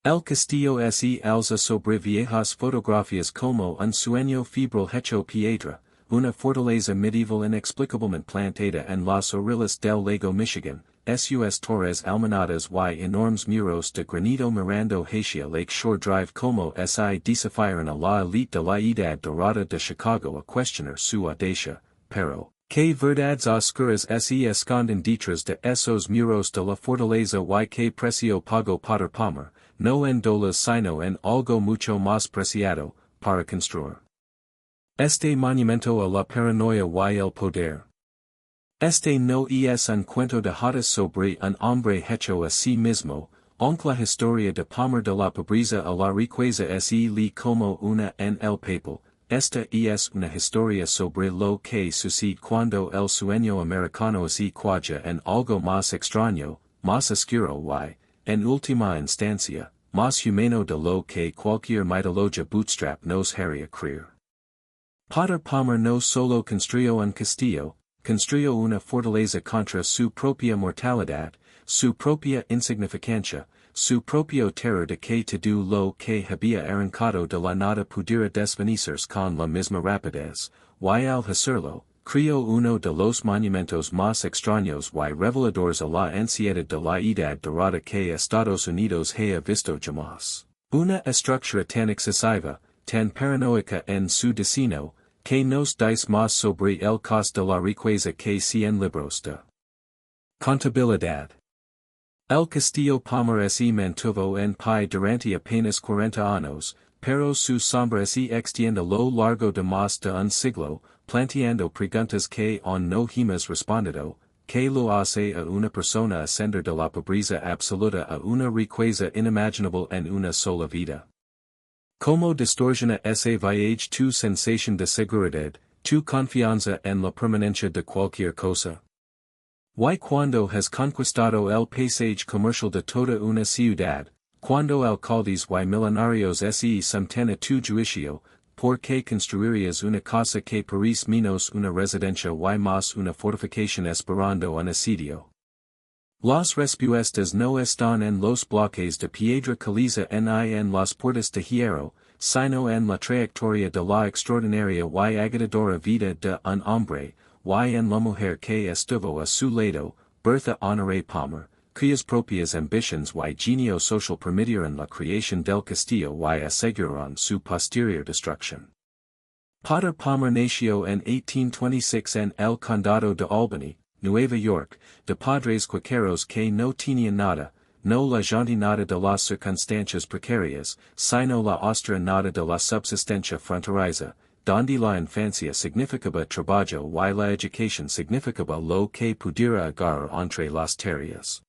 El Castillo se alza sobre viejas fotografías como un sueño febril hecho piedra, una fortaleza medieval inexplicablemente plantada en las orillas del lago Michigan, sus torres almenadas y enormes muros de granito mirando hacia Lake Shore Drive como si desafiaran a la elite de la edad dorada de Chicago a cuestionar su audacia, pero, que verdades oscuras se esconden detrás de esos muros de la fortaleza y que precio pagó Potter Palmer, no en dólares sino en algo mucho más preciado, para construir este monumento a la paranoia y el poder. Este no es un cuento de hadas sobre un hombre hecho a sí mismo, aunque la historia de Palmer de la pobreza a la riqueza es le como una en el papel. Esta es una historia sobre lo que sucede cuando el sueño americano se cuaja en algo más extraño, más oscuro y, en última instancia, más humano de lo que cualquier mitología bootstrap nos haría creer. Potter Palmer no solo construyó un castillo, construyó una fortaleza contra su propia mortalidad, su propia insignificancia, su propio terror de que todo lo que había arrancado de la nada pudiera desvanecerse con la misma rapidez, y al hacerlo, creó uno de los monumentos más extraños y reveladores a la ansiedad de la edad dorada que Estados Unidos haya visto jamás. Una estructura tan excesiva, tan paranoica en su diseño, que nos dice más sobre el costo de la riqueza que 100 libros de contabilidad. El Castillo Palmer se mantuvo en pie durante apenas 40 años, pero su sombra se extiende a lo largo de más de un siglo, planteando preguntas que aún no hemos respondido, que lo hace a una persona ascender de la pobreza absoluta a una riqueza inimaginable en una sola vida. Como distorsiona ese viaje tu sensación de seguridad, tu confianza en la permanencia de cualquier cosa? Y cuando has conquistado el paisaje comercial de toda una ciudad, cuando alcaldes y millonarios se someten a tu juicio, ¿por qué construirías una cosa que parece menos una residencia y más una fortificación esperando un asedio? Las respuestas no están en los bloques de piedra caliza ni en las puertas de hierro, sino en la trayectoria de la extraordinaria y agotadora vida de un hombre, y en la mujer que estuvo a su lado, Bertha Honoré Palmer, cuyas propias ambitions y genio social permitieron la creación del castillo y aseguraron su posterior destrucción. Potter Palmer nació en 1826 en el condado de Albany, Nueva York, de padres cuáqueros que no tenían nada, no la gente nada de las circunstancias precarias, sino la ostra nada de la subsistencia fronteriza, donde la infancia significaba trabajo y la educación significaba lo que pudiera agarrar entre las tareas.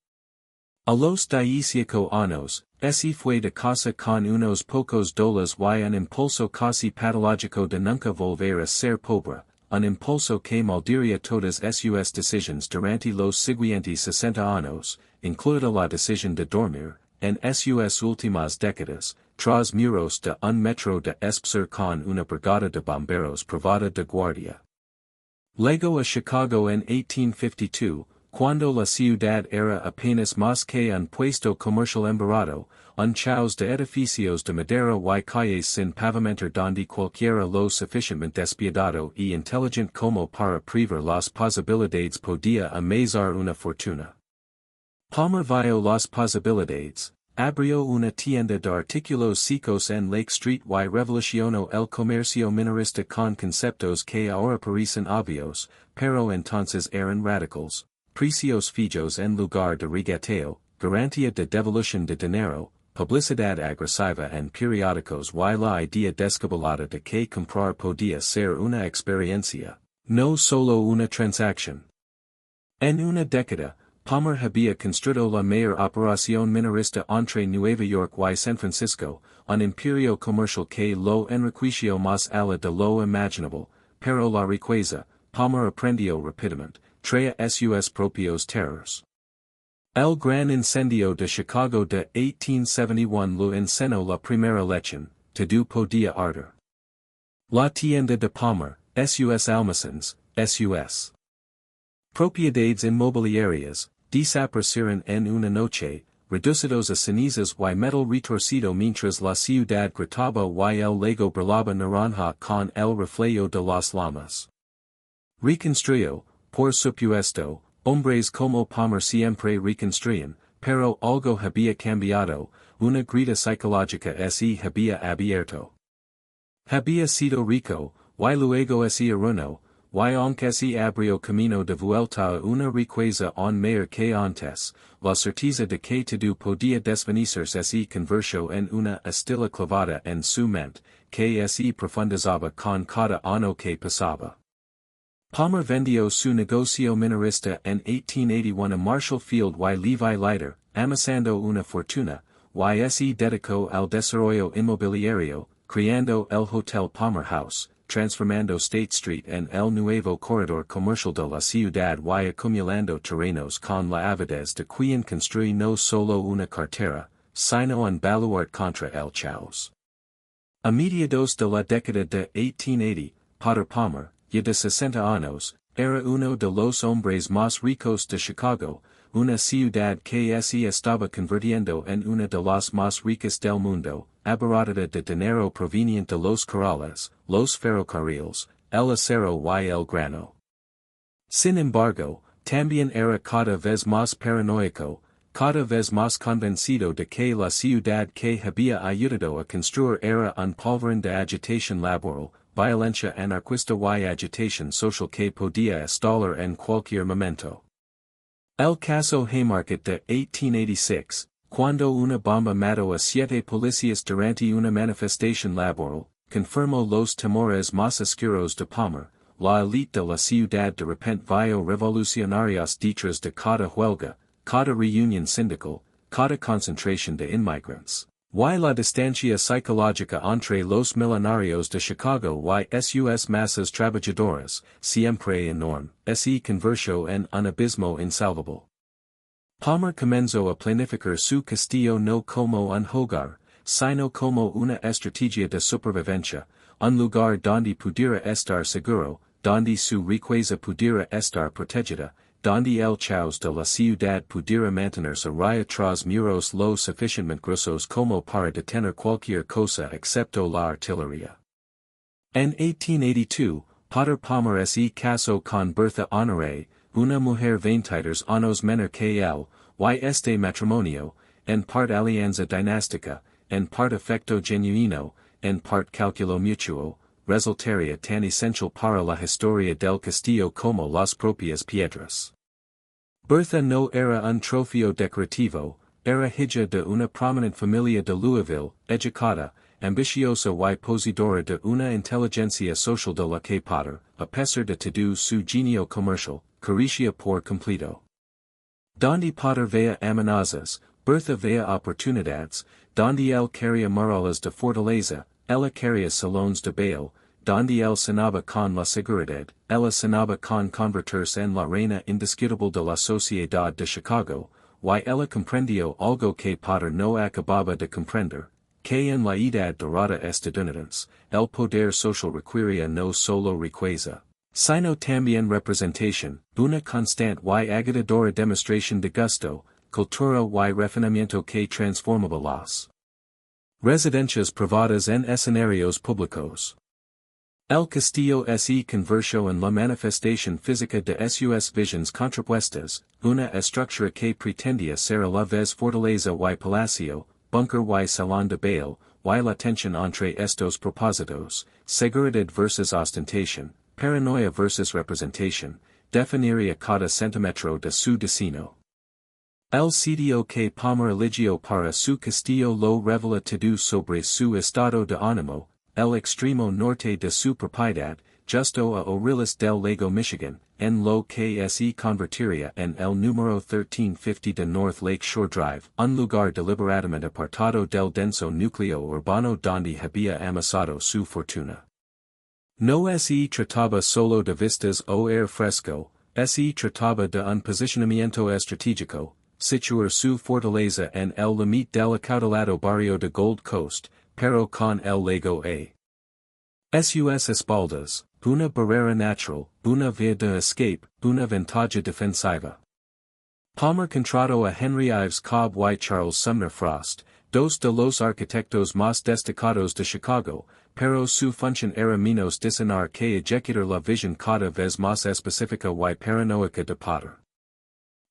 A los 15 años, se fue de casa con unos pocos dólares y un impulso casi patológico de nunca volver a ser pobre, un impulso que moldearía todas sus decisiones durante los siguientes 60 años, incluida la decisión de dormir, en sus últimas décadas, tras muros de un metro de espesor con una brigada de bomberos privada de guardia. Luego a Chicago en 1852, cuando la ciudad era apenas más que un puesto comercial embarrado, un chaos de edificios de madera y calles sin pavimentar donde cualquiera lo suficientemente despiadado y inteligente como para prever las posibilidades podía amasar una fortuna. Palmer vio las posibilidades, abrió una tienda de artículos secos en Lake Street y revolucionó el comercio minorista con conceptos que ahora parecen obvios, pero entonces eran radicales, precios fijos en lugar de regateo, garantía de devolución de dinero, publicidad agresiva en periódicos y la idea descabellada de que comprar podía ser una experiencia, no solo una transacción. En una década, Palmer había construido la mayor operación minorista entre Nueva York y San Francisco, un imperio comercial que lo enriqueció más allá de lo imaginable, pero la riqueza, Palmer aprendió rápidamente, traía sus propios terrores. El gran incendio de Chicago de 1871 lo enseñó la primera lección, todo podía arder. La tienda de Palmer, sus almacenes, sus propiedades inmobiliarias, desaparecieron en una noche, reducidos a cenizas y metal retorcido mientras la ciudad gritaba y el lago brillaba naranja con el reflejo de las llamas. Reconstruyó, por supuesto, hombres como Palmer siempre reconstruyen, pero algo había cambiado, una grita psicológica se había abierto. Había sido rico, y luego se arruinó, y aunque se abrió camino de vuelta a una riqueza aún mayor que antes, la certeza de que todo podía desvanecerse se convirtió en una estela clavada en su mente, que se profundizaba con cada año que pasaba. Palmer vendió su negocio minorista en 1881 a Marshall Field y Levi Leiter, amasando una fortuna, y se dedicó al desarrollo inmobiliario, creando el Hotel Palmer House, transformando State Street en el nuevo corredor comercial de la ciudad y acumulando terrenos con la avidez de quien construye no solo una cartera, sino un baluarte contra el caos. A mediados de la década de 1880, Potter Palmer, ya de 60 años, era uno de los hombres más ricos de Chicago, una ciudad que se estaba convirtiendo en una de las más ricas del mundo, abarrotada de dinero proveniente de los corrales, los ferrocarriles, el acero y el grano. Sin embargo, también era cada vez más paranoico, cada vez más convencido de que la ciudad que había ayudado a construir era un polvorín de agitación laboral, violencia anarquista y agitación social que podía estallar en cualquier momento. El caso Haymarket de 1886, cuando una bomba mató a 7 policías durante una manifestación laboral, confirmó los temores más oscuros de Palmer. La élite de la ciudad de repente vio revolucionarios detrás de cada huelga, cada reunión sindical, cada concentración de inmigrantes. Y la distancia psicológica entre los millonarios de Chicago y sus masas trabajadoras, siempre enorme, se convirtió en un abismo insalvable. Palmer comenzó a planificar su castillo no como un hogar, sino como una estrategia de supervivencia, un lugar donde pudiera estar seguro, donde su riqueza pudiera estar protegida, donde el caos de la ciudad pudiera mantenerse raya tras muros lo suficientemente gruesos como para detener cualquier cosa excepto la artillería. En 1882, Potter Palmer se casó con Bertha Honoré, una mujer 22 años menor que él, y este matrimonio, en parte alianza dinástica, en parte afecto genuino, en parte cálculo mutuo, resultaría tan esencial para la historia del castillo como las propias piedras. Bertha no era un trofeo decorativo, era hija de una prominente familia de Louisville, educada, ambiciosa y poseedora de una inteligencia social de la que Potter, a pesar de todo su genio comercial, carecía por completo. Donde Potter veía amenazas, Bertha veía oportunidades, donde él quería murallas de fortaleza, ella quería salones de baile, donde él cenaba con la seguridad, ella cenaba con convertirse en la reina indiscutible de la sociedad de Chicago, y ella comprendió algo que Potter no acababa de comprender, que en la edad dorada estadounidense, el poder social requería no solo riqueza, sino también representación, una constante y agitadora demostración de gusto, cultura y refinamiento que transformaba las residencias privadas en escenarios públicos. El castillo se convirtió en la manifestación física de sus visiones contrapuestas, una estructura que pretendía ser a la vez fortaleza y palacio, bunker y salón de baile, y la tensión entre estos propósitos, seguridad versus ostentación, paranoia versus representación, definiría cada centímetro de su destino. El sitio que Palmer eligió para su castillo lo revela todo sobre su estado de ánimo, el extremo norte de su propiedad, justo a orillas del lago Michigan, en lo que se convertiría en el número 1350 de North Lake Shore Drive, un lugar deliberadamente apartado del denso núcleo urbano donde había amasado su fortuna. No se trataba solo de vistas o aire fresco, se trataba de un posicionamiento estratégico, situar su fortaleza en el límite del acaudalado barrio de Gold Coast, pero con el lago a sus espaldas, una barrera natural, una vía de escape, una ventaja defensiva. Palmer contrato a Henry Ives Cobb y Charles Sumner Frost, dos de los arquitectos más destacados de Chicago, pero su función era menos diseñar que ejecutar la visión cada vez más específica y paranoica de Potter.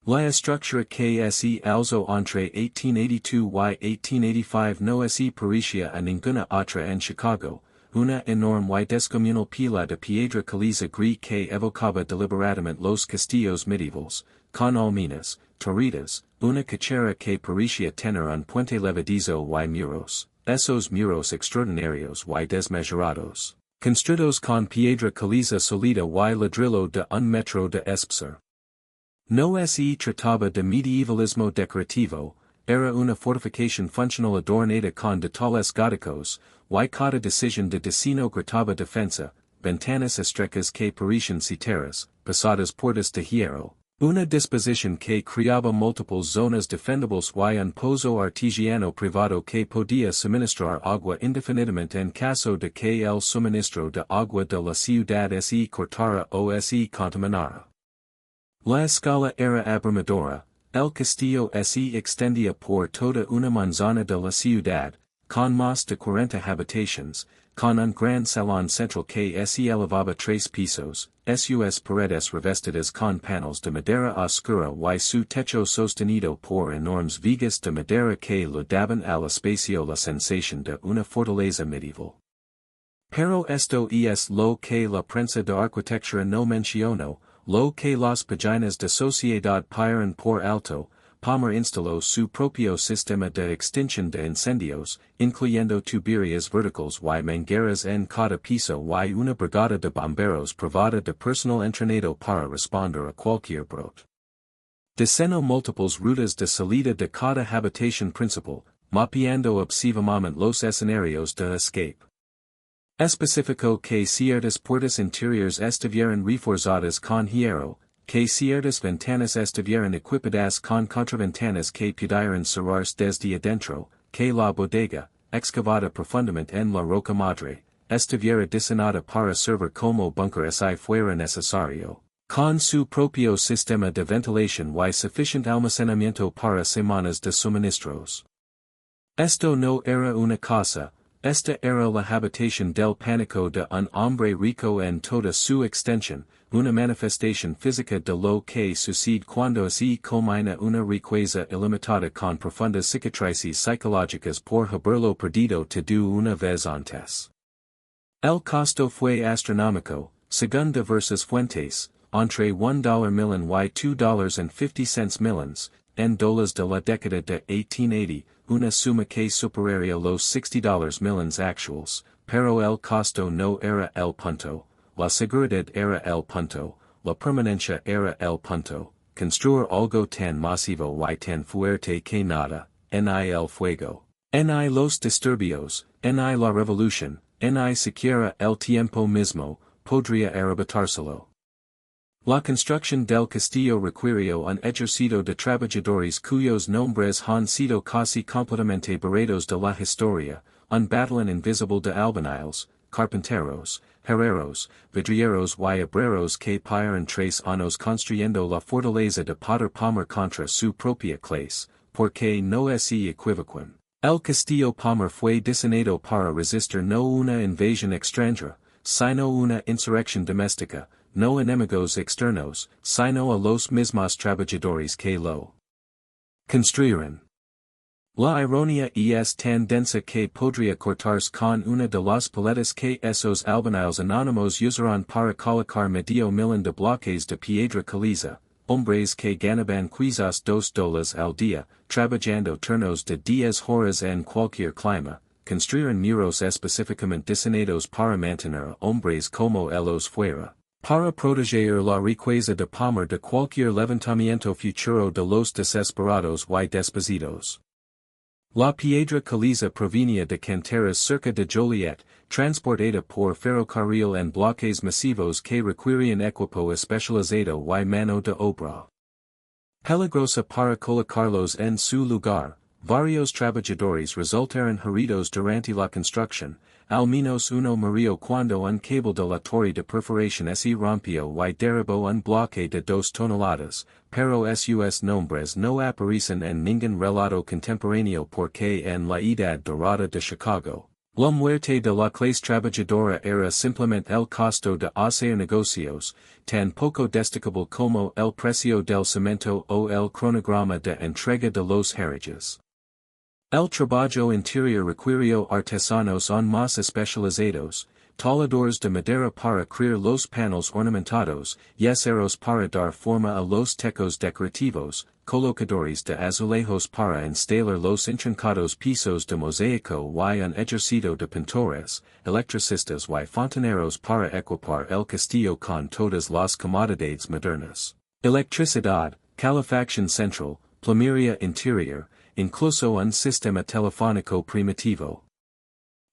La estructura que se alzó entre 1882 y 1885 no se parecía a ninguna otra en Chicago, una enorme y descomunal pila de piedra caliza gris que evocaba deliberadamente los castillos medievales, con almenas, torretas, una cachera que parecía tener un puente levadizo y muros, esos muros extraordinarios y desmesurados, construidos con piedra caliza sólida y ladrillo de un metro de espesor. No se trataba de medievalismo decorativo, era una fortificación funcional adornada con detalles góticos, y cada decisión de diseño gritaba defensa, ventanas estrechas que parecían citeras, pesadas puertas de hierro, una disposición que creaba múltiples zonas defendables y un pozo artesiano privado que podía suministrar agua indefinidamente en caso de que el suministro de agua de la ciudad se cortara o se contaminara. La escala era abrumadora, el castillo se extendía por toda una manzana de la ciudad, con más de 40 habitaciones, con un gran salón central que se elevaba 3 pisos, sus paredes revestidas con paneles de madera oscura y su techo sostenido por enormes vigas de madera que le daban al espacio la sensación de una fortaleza medieval. Pero esto es lo que la prensa de arquitectura no mencionó, lo que las páginas de sociedad paran por alto. Palmer instaló su propio sistema de extinción de incendios, incluyendo tuberías verticales y mangueras en cada piso y una brigada de bomberos privada de personal entrenado para responder a cualquier brote. Diseñó múltiples rutas de salida de cada habitación principal, mapeando obsesivamente los escenarios de escape. Especificó que ciertas puertas interiores estuvieran reforzadas con hierro, que ciertas ventanas estuvieran equipadas con contraventanas que pudieran cerrarse desde adentro, que la bodega, excavada profundamente en la roca madre, estuviera diseñada para servir como búnker si fuera necesario, con su propio sistema de ventilación y suficiente almacenamiento para semanas de suministros. Esto no era una casa. Esta era la habitación del pánico de un hombre rico en toda su extensión, una manifestación física de lo que sucede cuando se combina una riqueza ilimitada con profundas cicatrices psicológicas por haberlo perdido todo una vez antes. El costo fue astronómico, según diversas fuentes, entre $1 million y $2.50 millions, en dólares de la década de 1880, una suma que superaría los $60 millions actuals, pero el costo no era el punto, la seguridad era el punto, la permanencia era el punto, construir algo tan masivo y tan fuerte que nada, ni el fuego, ni los disturbios, ni la revolución, ni siquiera el tiempo mismo, podría arrebatárselo. La construcción del castillo requirió un ejército de trabajadores cuyos nombres han sido casi completamente borrados de la historia, un batallón invisible de albañiles, carpinteros, herreros, vidrieros y obreros que pasaron 3 años construyendo la fortaleza de Potter Palmer contra su propia clase, porque no se equivocan. El castillo Palmer fue diseñado para resistir no una invasión extranjera, sino una insurrección doméstica, no enemigos externos, sino a los mismos trabajadores que lo construyeron. La ironía es tan densa que podría cortarse con una de las paletas que esos albañiles anónimos usaron para colocar medio millón de bloques de piedra caliza, hombres que ganaban quizás $2 al día, trabajando turnos de 10 horas en cualquier clima, construyeron muros específicamente diseñados para mantener a hombres como ellos fuera. Para proteger la riqueza de Palmer de cualquier levantamiento futuro de los desesperados y despedidos. La piedra caliza provenía de canteras cerca de Joliet, transportada por ferrocarril en bloques masivos que requirían equipo especializado y mano de obra peligrosa para colocarlos en su lugar, varios trabajadores resultaron heridos durante la construcción, al menos uno murió cuando un cable de la torre de perforación se rompió y derribó un bloque de 2 toneladas, pero sus nombres no aparecen en ningún relato contemporáneo porque en la Edad Dorada de Chicago. La muerte de la clase trabajadora era simplemente el costo de hacer negocios, tan poco destacable como el precio del cemento o el cronograma de entrega de los herrajes. El trabajo interior requirió artesanos aún más especializados, taladores de madera para crear los paneles ornamentados, yeseros para dar forma a los techos decorativos, colocadores de azulejos para instalar los intrincados pisos de mosaico y un ejército de pintores, electricistas y fontaneros para equipar el castillo con todas las comodidades modernas. Electricidad, calefacción central, plumería interior, incluso un sistema telefónico primitivo.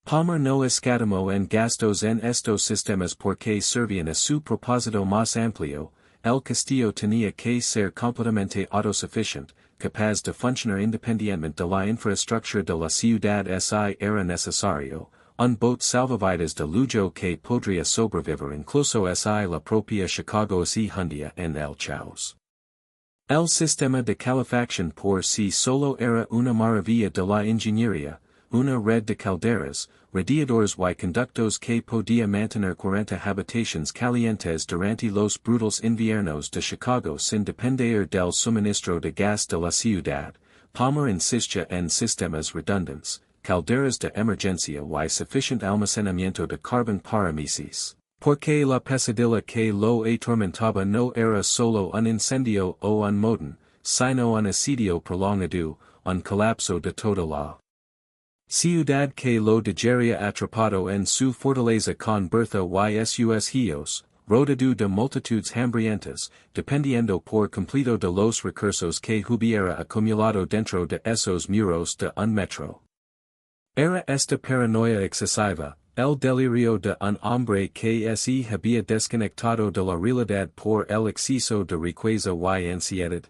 Palmer no escatimó en gastos en estos sistemas porque servían a su propósito más amplio. El castillo tenía que ser completamente autosuficiente, capaz de funcionar independientemente de la infraestructura de la ciudad. Si era necesario, un bote salvavidas de lujo que podría sobrevivir incluso si la propia Chicago se hundía en el caos. El sistema de calefacción por sí solo era una maravilla de la ingeniería, una red de calderas, radiadores y conductos que podía mantener 40 habitaciones calientes durante los brutales inviernos de Chicago sin depender del suministro de gas de la ciudad. Palmer insistía en sistemas redundantes, calderas de emergencia y suficiente almacenamiento de carbón para meses. Porque la pesadilla que lo atormentaba no era solo un incendio o un motín, sino un asedio prolongado, un colapso de toda la ciudad que lo dejaría atrapado en su fortaleza con berza y sus gios, rodeado de multitudes hambrientas, dependiendo por completo de los recursos que hubiera acumulado dentro de esos muros de un metro. Era esta paranoia excesiva, el delirio de un hombre que se había desconectado de la realidad por el exceso de riqueza y ansiedad.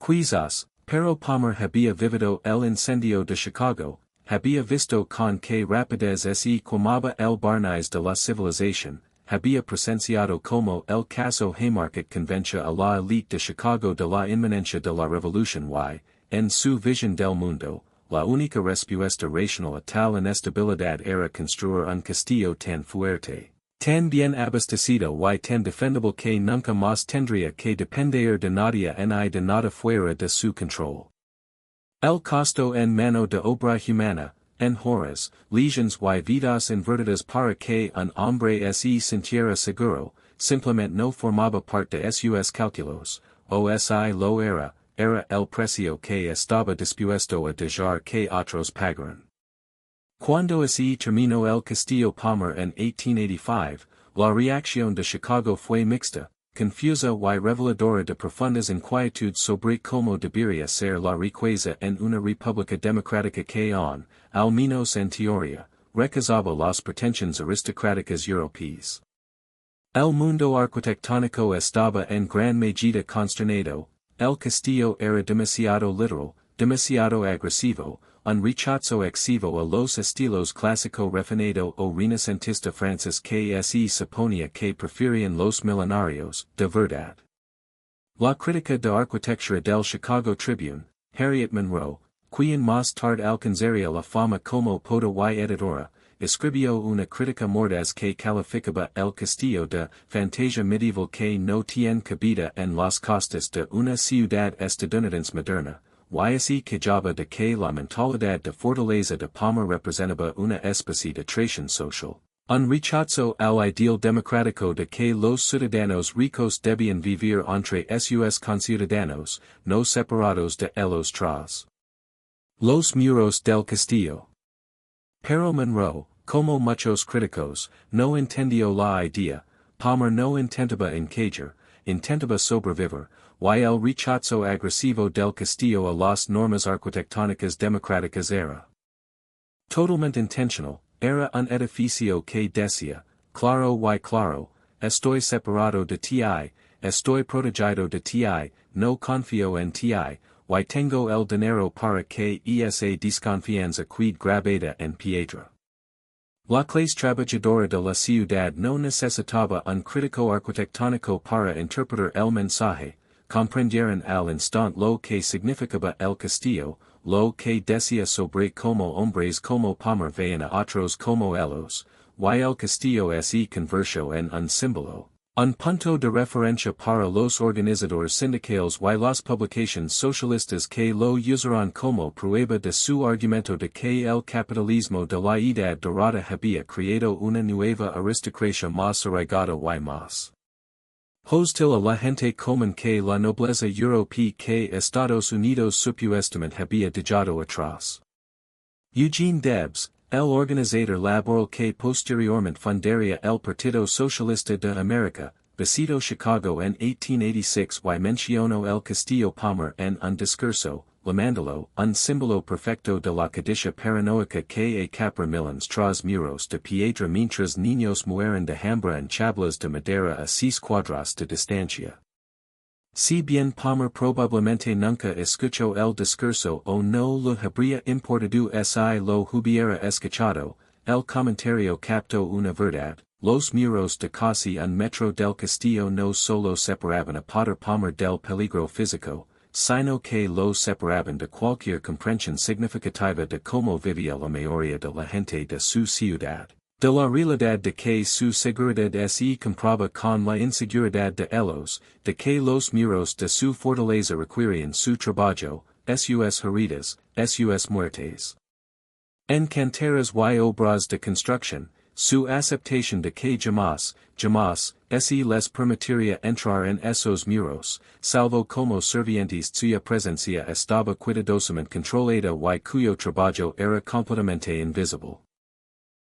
Quizás, pero Palmer había vivido el incendio de Chicago, había visto con qué rapidez se quemaba el barniz de la civilización, había presenciado como el caso Haymarket convenció a la élite de Chicago de la inminencia de la revolución y, en su visión del mundo, la única respuesta racional a tal inestabilidad era construir un castillo tan fuerte, tan bien abastecido y tan defendible que nunca más tendría que depender de nadie ni de nada fuera de su control. El costo en mano de obra humana, en horas, legions y vidas invertidas para que un hombre se sintiera seguro, simplemente no formaba parte de sus cálculos, o si lo era el precio que estaba dispuesto a dejar que otros pagaran. Cuando se terminó el Castillo Palmer en 1885, la reacción de Chicago fue mixta, confusa y reveladora de profundas inquietudes sobre cómo debería ser la riqueza en una república democrática que al menos en teoría, rechazaba las pretensiones aristocráticas europeas. El mundo arquitectónico estaba en gran medida consternado. El castillo era demasiado literal, demasiado agresivo, un rechazo excesivo a los estilos clásico refinado o renacentista francés que se suponía que preferían los millenarios, de verdad. La crítica de arquitectura del Chicago Tribune, Harriet Monroe, quien más tarde alcanzaría la fama como poeta y editora, escribió una crítica mordaz que calificaba el castillo de fantasía medieval que no tiene cabida en las costas de una ciudad estadounidense moderna, y se quejaba de que la mentalidad de fortaleza de Palmer representaba una especie de traición social, un rechazo al ideal democrático de que los ciudadanos ricos debían vivir entre sus conciudadanos, no separados de los tras los muros del castillo. Pero Monroe, como muchos críticos, no entendió la idea. Palmer no intentaba encajar, intentaba sobrevivir, y el rechazo agresivo del castillo a las normas arquitectónicas democráticas era totalmente intencional, era un edificio que decía, claro y claro, estoy separado de ti, estoy protegido de ti, no confío en ti, y tengo el dinero para que esa desconfianza quid grabada en piedra. La clase trabajadora de la ciudad no necesitaba un crítico arquitectónico para interpretar el mensaje, comprendieron al instante lo que significaba el castillo, lo que decía sobre cómo hombres como Palmer veían a otros como ellos, y el castillo se convirtió en un símbolo, un punto de referencia para los organizadores sindicales y las publicaciones socialistas que lo usaron como prueba de su argumento de que el capitalismo de la Edad Dorada había creado una nueva aristocracia más arraigada y más hostil a la gente común que la nobleza europea que Estados Unidos supuestamente había dejado atrás. Eugene Debs, el organizador laboral que posteriormente fundaría el Partido Socialista de América, visitó Chicago en 1886 y mencionó el Castillo Palmer en un discurso, llamándolo un símbolo perfecto de la codicia paranoica que acapara millones tras muros de piedra mientras niños mueren de hambre en chablas de madera a 6 cuadras de distancia. Si bien Palmer probablemente nunca escuchó el discurso o no lo habría importado si lo hubiera escuchado, el comentario captó una verdad: los muros de casi un metro del castillo no solo separaban a Potter Palmer del peligro físico, sino que los separaban de cualquier comprensión significativa de cómo vivía la mayoría de la gente de su ciudad, de la realidad de que su seguridad se compraba con la inseguridad de ellos, de que los muros de su fortaleza requirían su trabajo, sus heridas, sus muertes. En canteras y obras de construcción, su aceptación de que jamás se les permitiría entrar en esos muros, salvo como servientes cuya presencia estaba cuidadosamente controlada y cuyo trabajo era completamente invisible.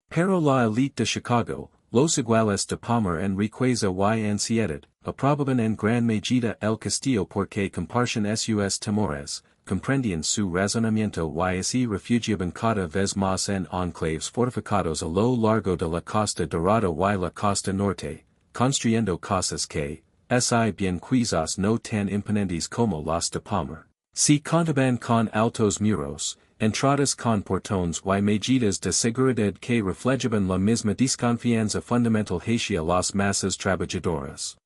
Pero la élite de Chicago, los iguales de Palmer en riqueza y ansiedad, aprobaban en gran medida el castillo porque compartían sus temores, comprendían su razonamiento y se refugiaban cada vez más en enclaves fortificados a lo largo de la costa dorada y la costa norte, construyendo casas que, si bien quizás no tan imponentes como las de Palmer, se contaban con altos muros, entradas con portones y medidas de seguridad que reflejaban la misma desconfianza fundamental hacia las masas trabajadoras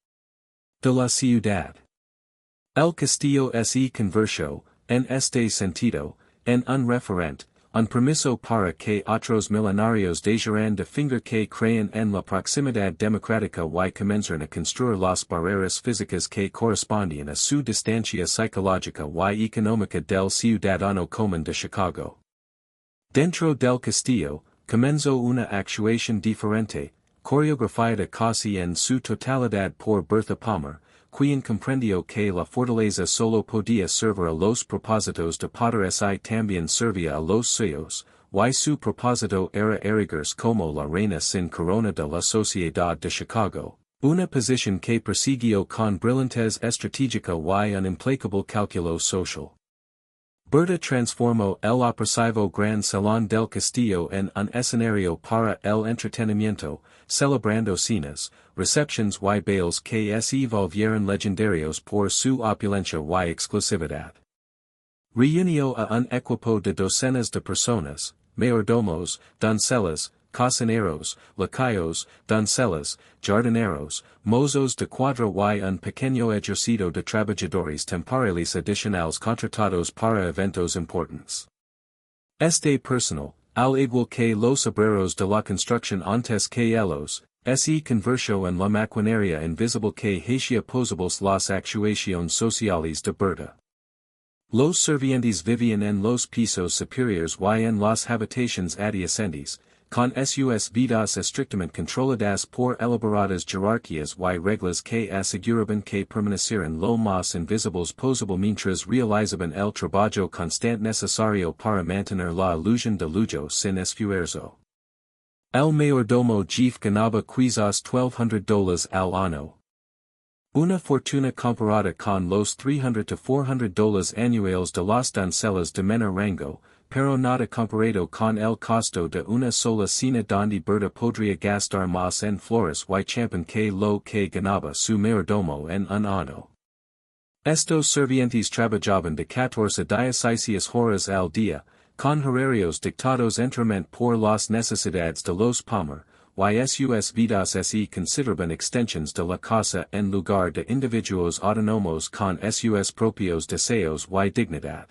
de la ciudad. El castillo se convirtió, en este sentido, en un referente, un permiso para que otros millenarios dejaran de fingir que creían en la proximidad democrática y comenzaran a construir las barreras físicas que correspondían a su distancia psicológica y económica del ciudadano común de Chicago. Dentro del castillo, comenzó una actuación diferente, coreografiada casi en su totalidad por Bertha Palmer, quien comprendió que la fortaleza solo podía servir a los propósitos de Potter y también servía a los suyos, y su propósito era erigirse como la reina sin corona de la sociedad de Chicago, una posición que persiguió con brillantez estratégica y un implacable cálculo social. Bertha transformó el opresivo gran salón del castillo en un escenario para el entretenimiento, celebrando cenas, recepciones y bailes que se volvieron legendarios por su opulencia y exclusividad. Reunió a un equipo de docenas de personas, mayordomos, doncellas, cocineros, lacayos, doncellas, jardineros, mozos de cuadra y un pequeño ejército de trabajadores temporales adicionales contratados para eventos importantes. Este personal, al igual que los obreros de la construcción antes que ellos, se convirtió en la maquinaria invisible que hacía posibles las actuaciones sociales de Bertha. Los servientes vivían en los pisos superiores y en las habitaciones adyacentes, con sus vidas estrictamente controladas por elaboradas jerarquías y reglas que aseguraban que permanecieran lo más invisibles posible mientras realizaban el trabajo constante necesario para mantener la ilusión de lujo sin esfuerzo. El mayordomo jefe ganaba quizás $1,200 al año. Una fortuna comparada con los $300 to $400 anuales de las doncellas de menor rango, pero nada comparado con el costo de una sola cena donde Bertha podría gastar más en flores y champán que lo que ganaba su mayordomo en un año. Estos servientes trabajaban de 14 16 horas al día, con horarios dictados enteramente por las necesidades de los palmer, y sus vidas se consideraban extensions de la casa en lugar de individuos autónomos con sus propios deseos y dignidad.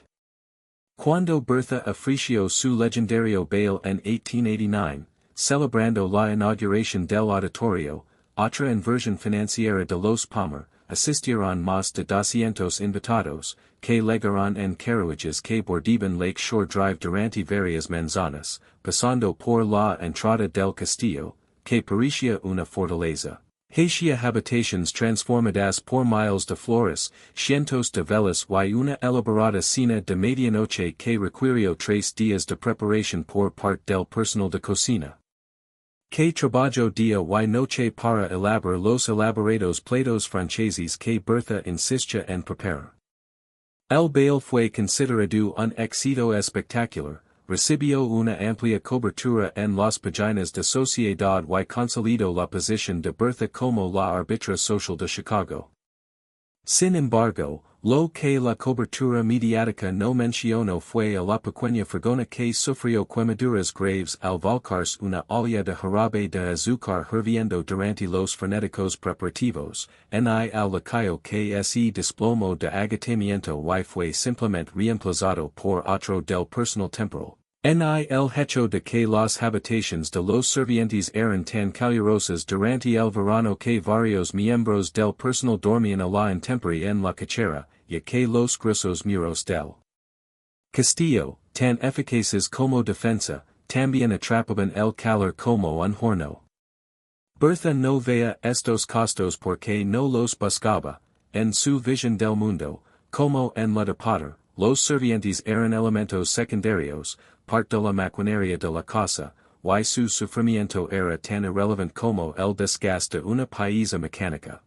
Cuando Bertha ofreció su legendario baile en 1889, celebrando la inauguración del auditorio, otra inversión financiera de los Palmer, asistieron más de 200 invitados, que llegaron en carruajes que bordeaban Lake Shore Drive durante varias manzanas, pasando por la entrada del castillo, que parecía una fortaleza. Hacia habitaciones transformadas por miles de flores, cientos de velas y una elaborada cena de medianoche que requirió 3 días de preparación por parte del personal de cocina. Que trabajo día y noche para elaborar los elaborados platos franceses que Bertha insistía en preparar. El baile fue considerado un éxito espectacular, recibió una amplia cobertura en las páginas de sociedad y consolidó la posición de Bertha como la árbitra social de Chicago. Sin embargo, lo que la cobertura mediática no mencionó fue a la pequeña fregona que sufrió quemaduras graves al volcarse una olla de jarabe de azúcar hirviendo durante los frenéticos preparativos, al lacayo que se desplomó de agotamiento y fue simplemente reemplazado por otro del personal temporal. El hecho de que las habitaciones de los servientes eran tan calurosas durante el verano que varios miembros del personal dormían a la intemperie en la cochera, y que los gruesos muros del castillo, tan eficaces como defensa, también atrapaban el calor como un horno. Bertha no veía estos costos porque no los buscaba, en su visión del mundo, como en la de Potter, los servientes eran elementos secundarios, parte de la maquinaria de la casa, y su sufrimiento era tan irrelevante como el desgaste de una pieza mecánica.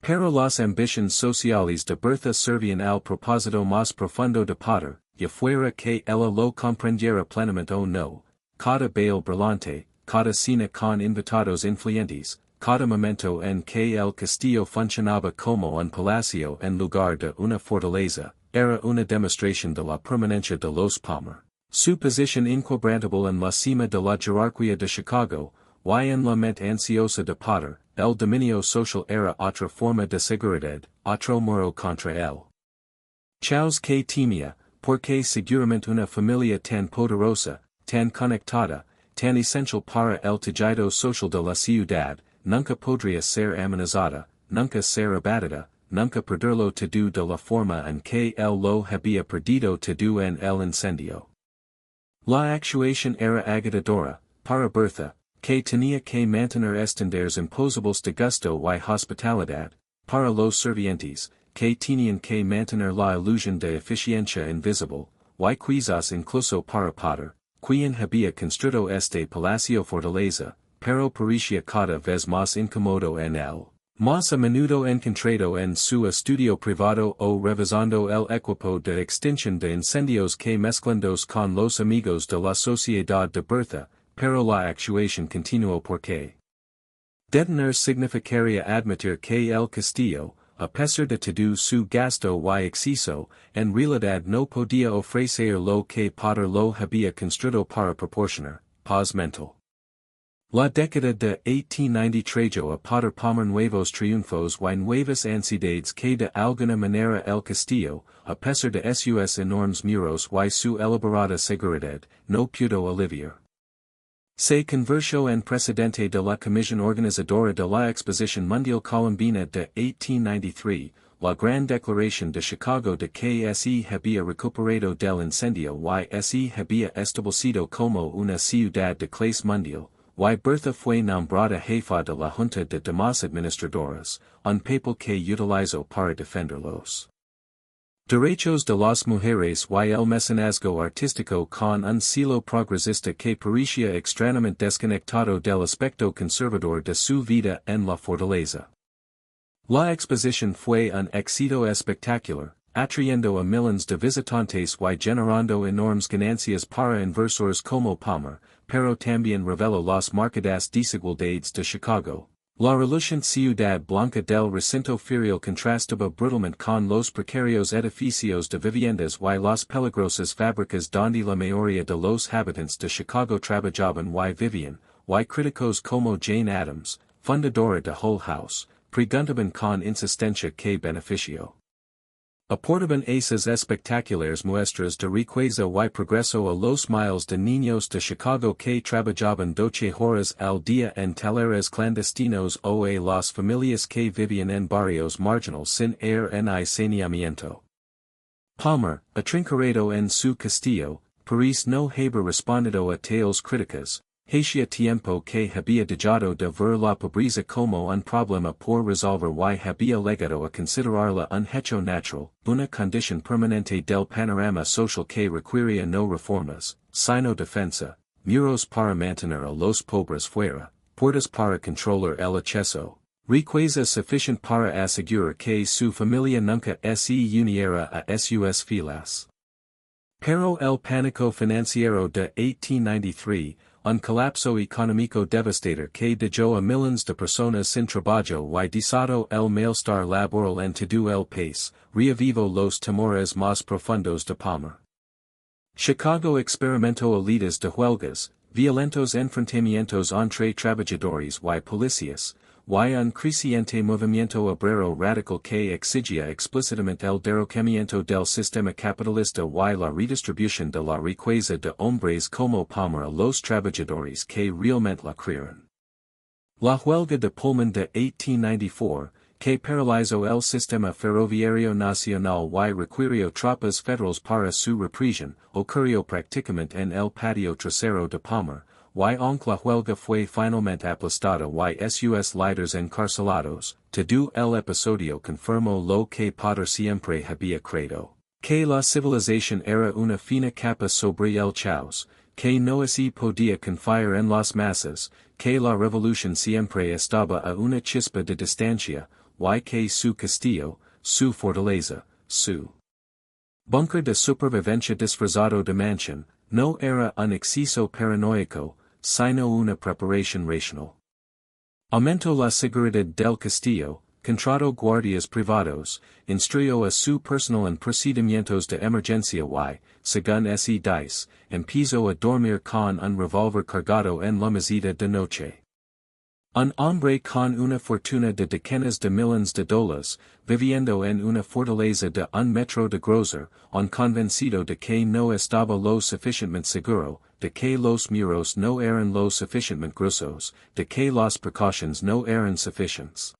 Pero las ambiciones sociales de Bertha servían al propósito más profundo de Potter, y fuera que ella lo comprendiera plenamente o no, cada baile brillante, cada cena con invitados influyentes, cada momento en que el castillo funcionaba como un palacio en lugar de una fortaleza, era una demostración de la permanencia de los Palmer. Su posición inquebrantable en la cima de la jerarquía de Chicago, y en la mente ansiosa de Potter, el dominio social era otra forma de seguridad, otro muro contra él. Chaos que temía, porque seguramente una familia tan poderosa, tan conectada, tan esencial para el tejido social de la ciudad, nunca podría ser amenazada, nunca ser abatida, nunca perderlo todo de la forma en que él lo había perdido todo en el incendio. La actuación era agotadora, para Bertha, que tenía que mantener estándares imposibles de gusto y hospitalidad, para los servientes, que tenían que mantener la ilusión de eficiencia invisible, y quizás incluso para Potter, quien había construido este palacio fortaleza, pero parecía cada vez más incómodo en él. Más a menudo encontrado en su estudio privado o revisando el equipo de extinción de incendios que mezclándose con los amigos de la sociedad de Bertha, pero la actuación continuó porque detener significaría admitir que el castillo, a pesar de todo su gasto y exceso, en realidad no podía ofrecer lo que Potter lo había construido para proporcionar, paz mental. La década de 1890 trajo a Potter Palmer nuevos triunfos y nuevas ansiedades que de alguna manera el castillo, a pesar de sus enormes muros y su elaborada seguridad, no pudo aliviar. Se convirtió en presidente de la comisión organizadora de la Exposición Mundial Colombina de 1893, la Gran Declaración de Chicago de que se había recuperado del incendio y se había establecido como una ciudad de clase mundial. Y Bertha fue nombrada jefa de la Junta de Damas Administradoras, un papel que utilizó para defender los derechos de las mujeres y el mecenazgo artístico con un estilo progresista que parecía extrañamente desconectado del aspecto conservador de su vida en la fortaleza. La exposición fue un éxito espectacular, atrayendo a miles de visitantes y generando enormes ganancias para inversores como Palmer, pero también reveló las marcadas desigualdades de Chicago. La relucente ciudad blanca del recinto ferial contrastaba brutalmente con los precarios edificios de viviendas y las peligrosas fábricas donde la mayoría de los habitantes de Chicago trabajaban y vivían, y críticos como Jane Addams, fundadora de Hull House, preguntaban con insistencia qué beneficio aportaban esas espectaculares muestras de riqueza y progreso a los miles de niños de Chicago que trabajaban 12 horas al día en talleres clandestinos o a las familias que vivían en barrios marginales sin air ni saneamiento. Palmer, atrincherado en su castillo, París no había respondido a tales críticas, hacía tiempo que había dejado de ver la pobreza como un problema por resolver y había llegado a considerarla un hecho natural, una condición permanente del panorama social que requería no reformas, sino defensa, muros para mantener a los pobres fuera, puertas para controlar el acceso, riqueza suficiente para asegurar que su familia nunca se uniera a sus filas. Pero el pánico financiero de 1893, un colapso económico devastador que dejó a millones de personas sin trabajo y desató el malestar laboral en todo el país, reavivó los temores más profundos de Palmer. Chicago experimentó oleadas de huelgas, violentos enfrentamientos entre trabajadores y policías, y un creciente movimiento obrero radical que exigía explícitamente el derrocamiento del sistema capitalista y la redistribución de la riqueza de hombres como Palmer a los trabajadores que realmente la crearon. La huelga de Pullman de 1894, que paralizó el sistema ferroviario nacional y requirió tropas federales para su represión, ocurrió prácticamente en el patio trasero de Palmer, y aunque la huelga fue finalmente aplastada y sus líderes encarcelados, todo el episodio confirmó lo que Potter siempre había creído, que la civilización era una fina capa sobre el caos, que no se podía confiar en las masas, que la revolución siempre estaba a una chispa de distancia, y que su castillo, su fortaleza, su búnker de supervivencia disfrazado de mansión, no era un exceso paranoico, sino una preparación racional. Aumentó la seguridad del castillo, contrató guardias privados, instruyó a su personal en procedimientos de emergencia y, según se dice, empezó a dormir con un revólver cargado en la mesita de noche. Un hombre con una fortuna de decenas de millones de dólares, viviendo en una fortaleza de un metro de grosor, un convencido de que no estaba lo suficientemente seguro, de que los muros no eran lo suficientemente gruesos, de que las precauciones no eran suficientes.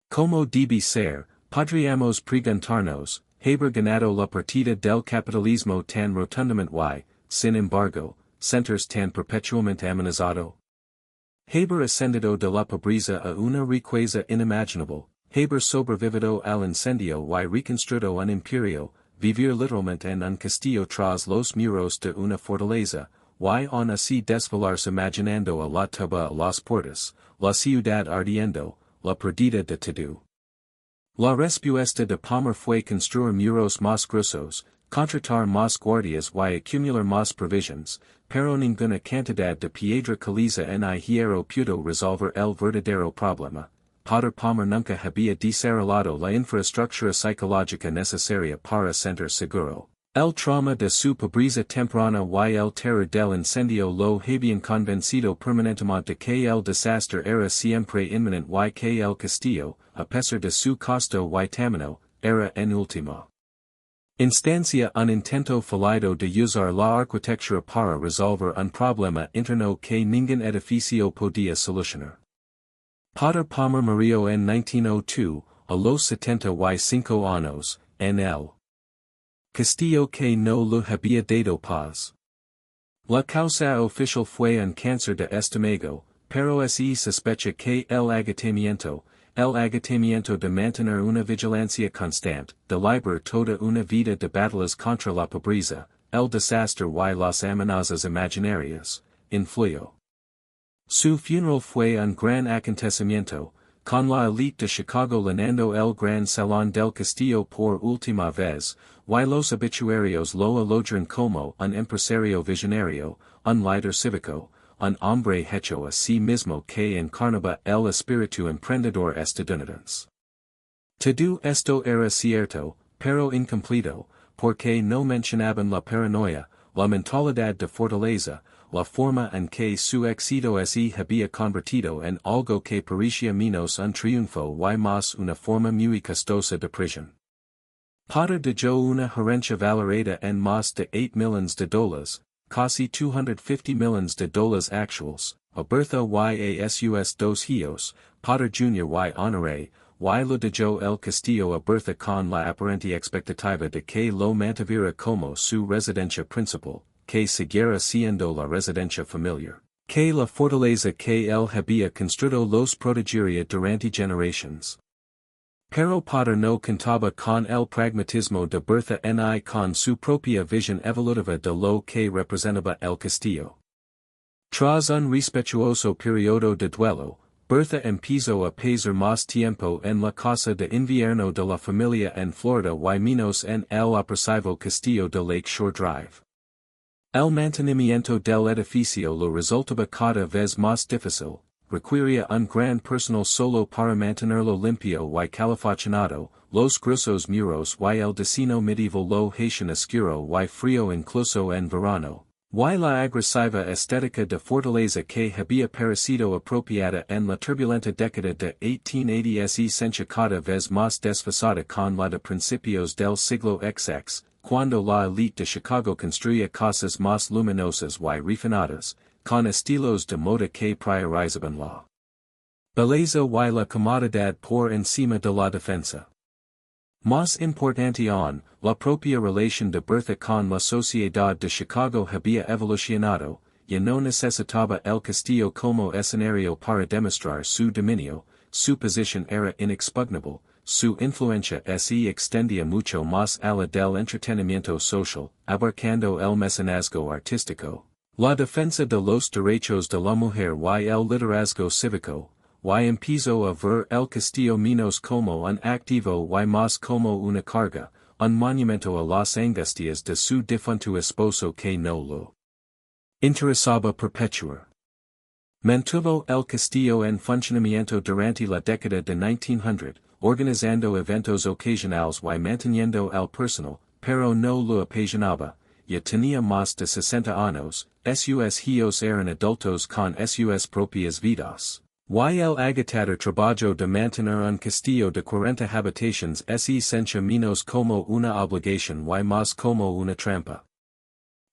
Como debe ser, podríamos preguntarnos, ¿haber ganado la partida del capitalismo tan rotundamente y, sin embargo, sentirse tan perpetuamente amenazado? Haber ascendido de la pobreza a una riqueza inimaginable, haber sobrevivido al incendio y reconstruido un imperio, vivir literalmente en un castillo tras los muros de una fortaleza, y aún así desvelarse imaginando a la tuba a las puertas, la ciudad ardiendo, la perdida de todo. La respuesta de Palmer fue construir muros más gruesos, contratar más guardias y acumular más provisions, pero ninguna cantidad de piedra caliza ni hierro pudo resolver el verdadero problema. Palmer nunca había desarrollado la infraestructura psicológica necesaria para sentir seguro. El trauma de su pobreza temprana y el terror del incendio lo habían convencido permanentemente que el desastre era siempre inminente y que el castillo, a pesar de su costo y tamaño, era en última instancia un intento fallido de usar la arquitectura para resolver un problema interno que ningún edificio podía solucionar. Palmer murió en 1902, a los 75 años, en el castillo que no le había dado paz. La causa oficial fue un cáncer de estómago, pero se sospecha que el agotamiento de mantener una vigilancia constante, de librar toda una vida de batallas contra la pobreza, el desastre y las amenazas imaginarias, influyó. Su funeral fue un gran acontecimiento, con la élite de Chicago llenando el gran salón del castillo por última vez, y los obituarios lo elogian como un empresario visionario, un líder cívico, un hombre hecho a sí mismo que encarnaba el espíritu emprendedor estadounidense. Todo esto era cierto, pero incompleto, porque no mencionaban la paranoia, la mentalidad de fortaleza, la forma en que su éxito se había convertido en algo que parecía menos un triunfo y más una forma muy costosa de prisión. Potter dejó una herencia valorada en más de $8 millones, casi $250 millones actuales, a Bertha y a sus dos hijos, Potter Jr. y Honoré, y lo dejó el Castillo a Bertha con la aparente expectativa de que lo mantuviera como su residencia principal, que siguiera siendo la residencia familiar, que la fortaleza que él había construido los protegería durante generaciones. Pero Potter no contaba con el pragmatismo de Bertha ni con su propia visión evolutiva de lo que representaba el castillo. Tras un respetuoso periodo de duelo, Bertha empezó a pasar más tiempo en la casa de invierno de la familia en Florida y menos en el apresado castillo de Lake Shore Drive. El mantenimiento del edificio lo resultaba cada vez más difícil, requería un gran personal solo para mantenerlo limpio y calefaccionado, los gruesos muros y el diseño medieval lo hacían oscuro y frío incluso en verano, y la agresiva estética de fortaleza que había parecido apropiada en la turbulenta década de 1880 se sentía cada vez más desfasada con la de principios del siglo XX, cuando la élite de Chicago construía casas más luminosas y refinadas, con estilos de moda que priorizaban la belleza y la comodidad por encima de la defensa. Más importante aún, la propia relación de Bertha con la sociedad de Chicago había evolucionado, y no necesitaba el castillo como escenario para demostrar su dominio, su posición era inexpugnable, su influencia se extendía mucho más allá del entretenimiento social, abarcando el mecenazgo artístico, la defensa de los derechos de la mujer y el liderazgo cívico, y empezó a ver el castillo menos como un activo y más como una carga, un monumento a las angustias de su difunto esposo que no lo interesaba perpetuar. Mantuvo el castillo en funcionamiento durante la década de 1900, organizando eventos ocasionales y manteniendo el personal, pero no lo apasionaba, ya tenía más de 60 años, sus hijos eran adultos con sus propias vidas. Y el agotador trabajo de mantener un castillo de 40 habitaciones se sentía menos como una obligación y más como una trampa.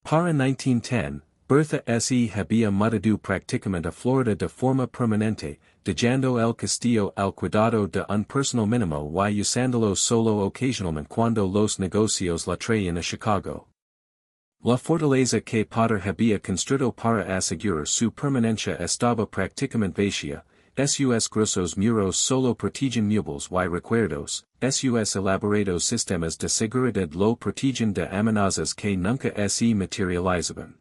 Para 1910, Bertha se había mudado prácticamente a Florida de forma permanente, dejando el castillo al cuidado de un personal mínimo y usándolo solo ocasionalmente cuando los negocios la traían a Chicago. La fortaleza que Potter había construido para asegurar su permanencia estaba prácticamente vacía, sus gruesos muros solo protegen muebles y recuerdos, sus elaborados sistemas de seguridad lo protegen de amenazas que nunca se materializaban.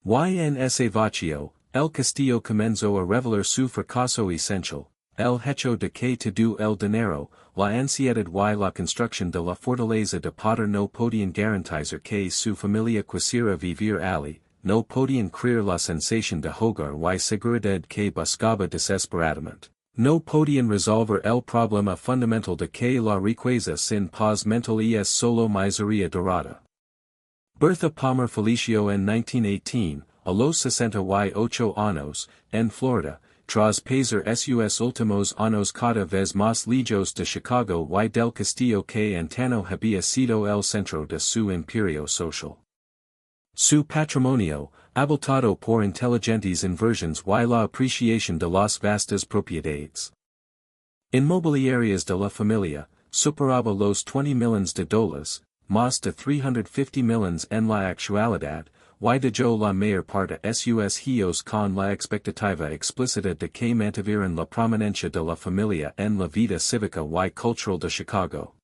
Y en ese vacío, el castillo comenzó a revelar su fracaso esencial, el hecho de que todo el dinero, la ansiedad y la construcción de la fortaleza de Potter no podían garantizar que su familia quisiera vivir allí, no podían crear la sensación de hogar y seguridad que buscaba desesperadamente, no podían resolver el problema fundamental de que la riqueza sin paz mental es solo miseria dorada. Bertha Palmer falleció en 1918, a los 68 años, en Florida, tras pasar sus últimos años cada vez más lejos de Chicago y del castillo que antano había sido el centro de su imperio social. Su patrimonio, abultado por inteligentes inversiones y la apreciación de las vastas propiedades inmobiliarias de la familia, superaba los $20 millones, más de $350 millones en la actualidad, y dejó la mayor parte sus hijos con la expectativa explícita de que mantuvieran la prominencia de la familia en la vida cívica y cultural de Chicago.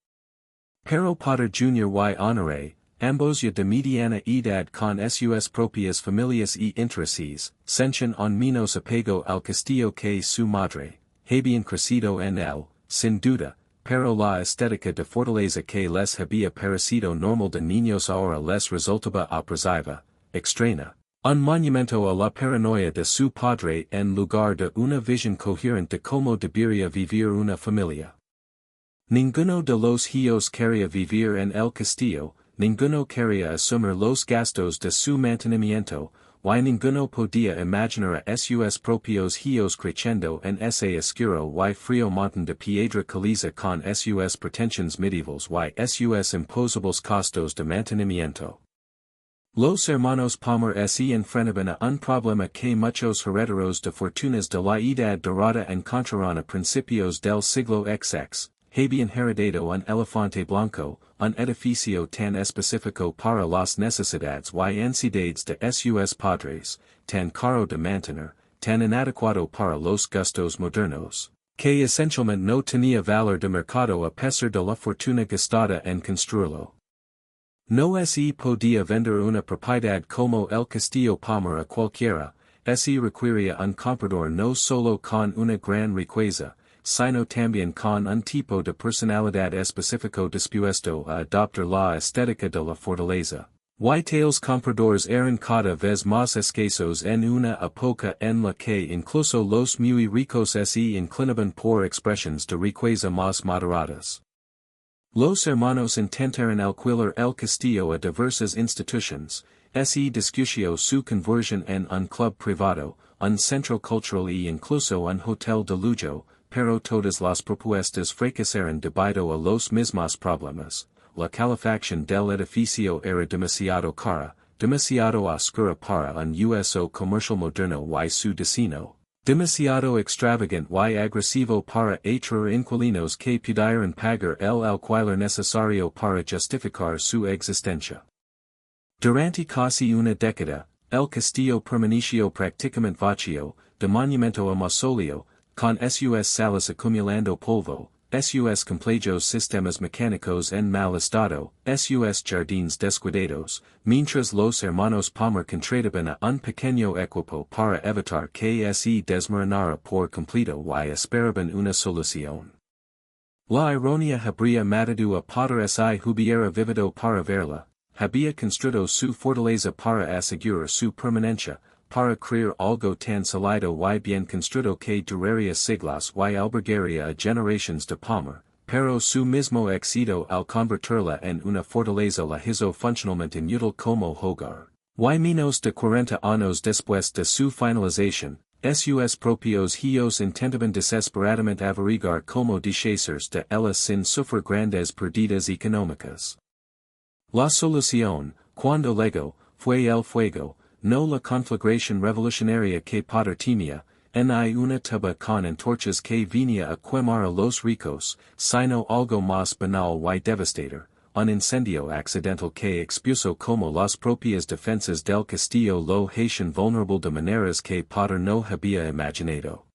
Pero Potter Jr. y Honoré, ambos ya de mediana edad con sus propias familias y intereses, sentían un menos apego al castillo que su madre, habían crecido en él, sin duda, pero la estética de fortaleza que les había parecido normal de niños ahora les resultaba opresiva, extraña, Un monumento a la paranoia de su padre en lugar de una visión coherente de cómo debería vivir una familia. Ninguno de los hijos quería vivir en el castillo, ninguno quería asumir los gastos de su mantenimiento, y ninguno podía imaginar a sus propios hijos creciendo en ese oscuro y frío montón de piedra caliza con sus pretensiones medievales y sus imposibles costos de mantenimiento. Los hermanos Palmer se enfrentaban a un problema que muchos herederos de fortunas de la Edad Dorada encontraron a principios del siglo XX, habían heredado un elefante blanco, un edificio tan específico para las necesidades y ansiedades de sus padres, tan caro de mantener, tan inadecuado para los gustos modernos, que esencialmente no tenía valor de mercado a pesar de la fortuna gastada en construirlo. No se podía vender una propiedad como el Castillo Palmer a cualquiera, se requería un comprador no solo con una gran riqueza, sino también con un tipo de personalidad específico dispuesto a adoptar la estética de la fortaleza. Y tales compradores eran cada vez más escasos en una época en la que incluso los muy ricos se inclinaban por expresiones de riqueza más moderadas. Los hermanos intentaron alquilar el castillo a diversas instituciones, se discutió su conversión en un club privado, un centro cultural y incluso un hotel de lujo, pero todas las propuestas fracasaron debido a los mismos problemas. La calefacción del edificio era demasiado cara, demasiado oscura para un uso comercial moderno y su diseño, demasiado extravagante y agresivo para atraer inquilinos que pudieran pagar el alquiler necesario para justificar su existencia. Durante casi una década, el castillo permaneció prácticamente vacío, de monumento a mausoleo, con sus salas acumulando polvo, sus complejos sistemas mecánicos en mal estado, sus jardines descuidados, mientras los hermanos Palmer contrataban a un pequeño equipo para evitar que se desmoronara por completo y esperaban una solución. La ironía habría matado a padre si hubiera vivido para verla, había construido su fortaleza para asegurar su permanencia, para crear algo tan sólido y bien construido que duraría siglos y albergaría a generaciones de Palmer, pero su mismo éxito al convertirla en una fortaleza la hizo funcionalmente inútil como hogar. Y menos de 40 años después de su finalización, sus propios hijos intentaban desesperadamente averiguar cómo deshacerse de ella sin sufrir grandes pérdidas económicas. La solución, cuando llegó, fue el fuego, no la conflagración revolucionaria que padre temía, ni una tuba con antorchas que venía a quemar a los ricos, sino algo más banal y devastador, un incendio accidental que expuso como las propias defensas del castillo lo hacían vulnerable de maneras que padre no había imaginado.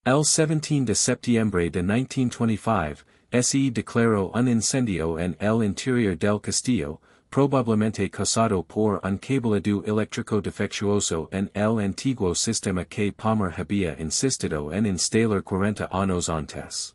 El 17 de septiembre de 1925, se declaró un incendio en el interior del castillo, probablemente causado por un cableado eléctrico defectuoso en el antiguo sistema que Palmer había insistido en instalar 40 años antes.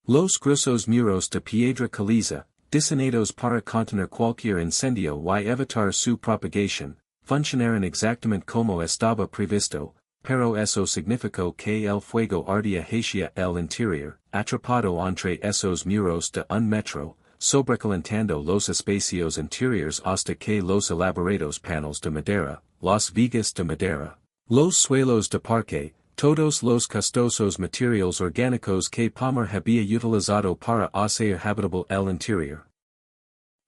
Los gruesos muros de piedra caliza, diseñados para contener cualquier incendio y evitar su propagación, funcionaron exactamente como estaba previsto, pero eso significó que el fuego ardía hacia el interior, atrapado entre esos muros de un metro, sobrecalentando los espacios interiores hasta que los elaborados paneles de madera, las vigas de madera, los suelos de parque, todos los costosos materiales orgánicos que Palmer había utilizado para hacer habitable el interior.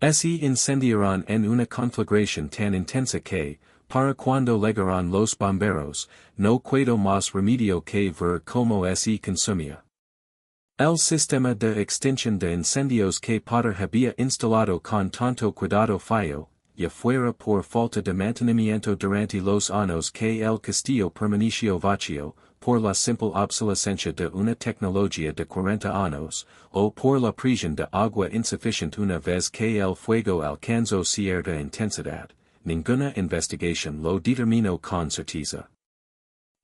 Se incendiaron en una conflagración tan intensa que, para cuando llegaron los bomberos, no quedó más remedio que ver cómo se consumía. El sistema de extinción de incendios que padre había instalado con tanto cuidado falló, ya fuera por falta de mantenimiento durante los años que el castillo permaneció vacío, por la simple obsolescencia de una tecnología de 40 años, o por la presión de agua insuficiente una vez que el fuego alcanzó cierta intensidad, ninguna investigación lo determinó con certeza.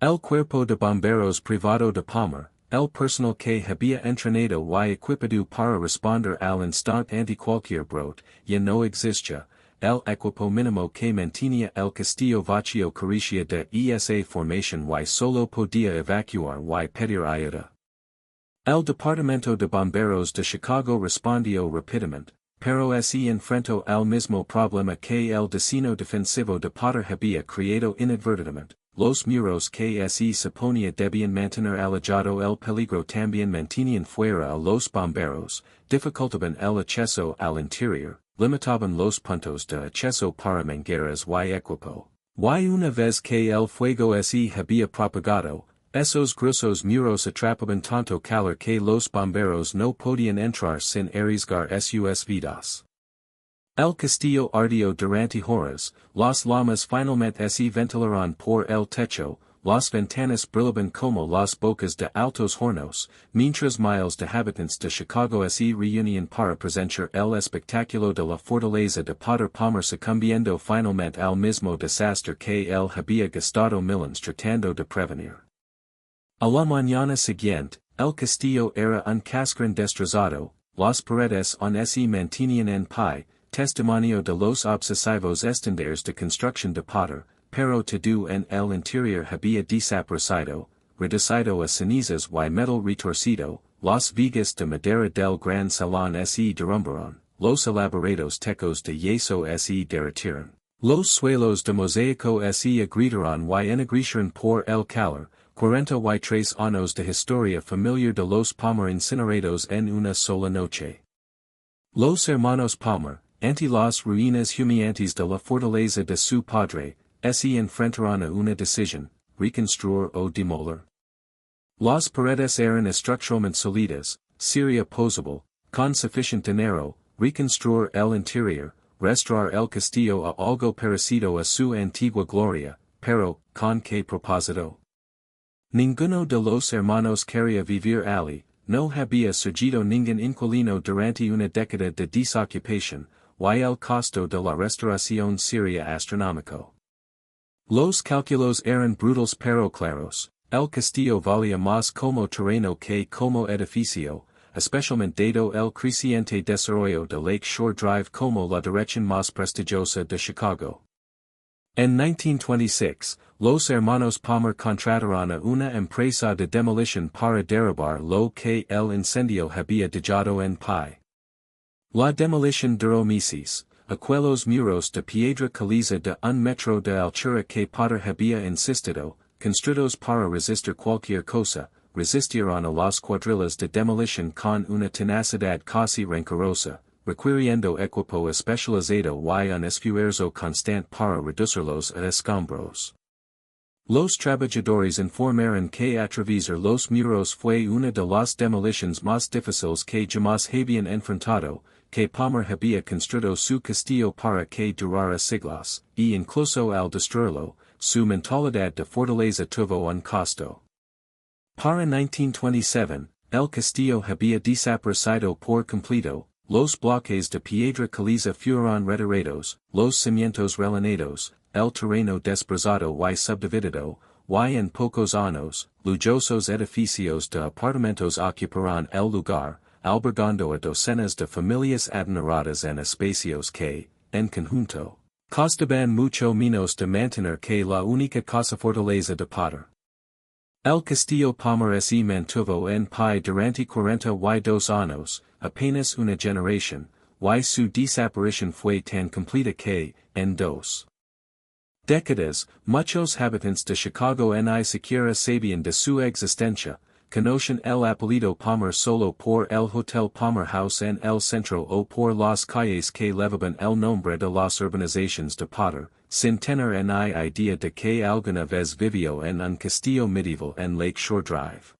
El cuerpo de bomberos privado de Palmer, el personal que había entrenado y equipado para responder al instante ante cualquier brote, ya no existía, el equipo mínimo que mantenía el castillo vacío carecía de esa formación y solo podía evacuar y pedir ayuda. El Departamento de Bomberos de Chicago respondió rápidamente, pero se enfrentó al mismo problema que el destino defensivo de Potter había creado inadvertidamente. Los muros que se suponía debían mantener alejado el peligro también mantenían fuera a los bomberos, dificultaban el acceso al interior, limitaban los puntos de acceso para mangueras y equipo. Y una vez que el fuego se había propagado, esos gruesos muros atrapaban tanto calor que los bomberos no podían entrar sin arriesgar sus vidas. El castillo ardió durante horas, las llamas finalmente se ventilaron por el techo, las ventanas brillaban como las bocas de altos hornos, mientras miles de habitantes de Chicago se reunían para presenciar el espectáculo de la fortaleza de Potter Palmer sucumbiendo finalmente al mismo desastre que él había gastado millones tratando de prevenir. A la mañana siguiente, el castillo era un cascarón destrozado, las paredes aún se mantenían en pie, testimonio de los obsesivos estándares de construcción de Potter, pero todo en el interior había desaparecido, reducido a cenizas y metal retorcido, las vigas de madera del gran salón se derrumbaron, los elaborados techos de yeso se derritieron, los suelos de mosaico se agrietaron y ennegrecieron por el calor. 43 años de historia familiar de los Palmer incinerados en una sola noche. Los hermanos Palmer, ante las ruinas humeantes de la fortaleza de su padre, se enfrentaron a una decisión, reconstruir o demoler. Las paredes eran estructuralmente sólidas, sería posible, con suficiente dinero, reconstruir el interior, restaurar el castillo a algo parecido a su antigua gloria, pero, ¿con qué propósito? Ninguno de los hermanos quería vivir allí, no había surgido ningún inquilino durante una década de desocupación, y el costo de la restauración sería astronómico. Los cálculos eran brutales pero claros, el castillo valía más como terreno que como edificio, especialmente dado el creciente desarrollo de Lake Shore Drive como la dirección más prestigiosa de Chicago. En 1926, los hermanos Palmer contrataron a una empresa de demolición para derribar lo que el incendio había dejado en pie. La demolición duró meses, aquellos muros de piedra caliza de un metro de altura que Potter había insistido, construidos para resistir cualquier cosa, resistieron a las cuadrillas de demolición con una tenacidad casi rencorosa, requiriendo equipo especializado y un esfuerzo constante para reducirlos a escombros. Los trabajadores informaron que atravesar los muros fue una de las demoliciones más difíciles que jamás habían enfrentado, que Palmer había construido su castillo para que durara siglos, y incluso al destruirlo, su mentalidad de fortaleza tuvo un costo. Para 1927, el castillo había desaparecido por completo. Los bloques de piedra caliza fueron retirados, los cimientos rellenados, el terreno desbrozado y subdividido, y en pocos años, lujosos edificios de apartamentos ocuparon el lugar, albergando a docenas de familias adineradas en espacios que, en conjunto, costaban mucho menos de mantener que la única casa fortaleza de Potter. El castillo Palmer se mantuvo en pie durante 42 años, apenas una generación, y su desaparición fue tan completa que, en 2 décadas, muchos habitantes de Chicago ni siquiera sabían de su existencia, conocen el apellido Palmer solo por el Hotel Palmer House en el centro o por las calles que llevaban el nombre de las urbanizaciones de Potter, sin tener ni idea de que alguna vez vivió en un castillo medieval en Lake Shore Drive.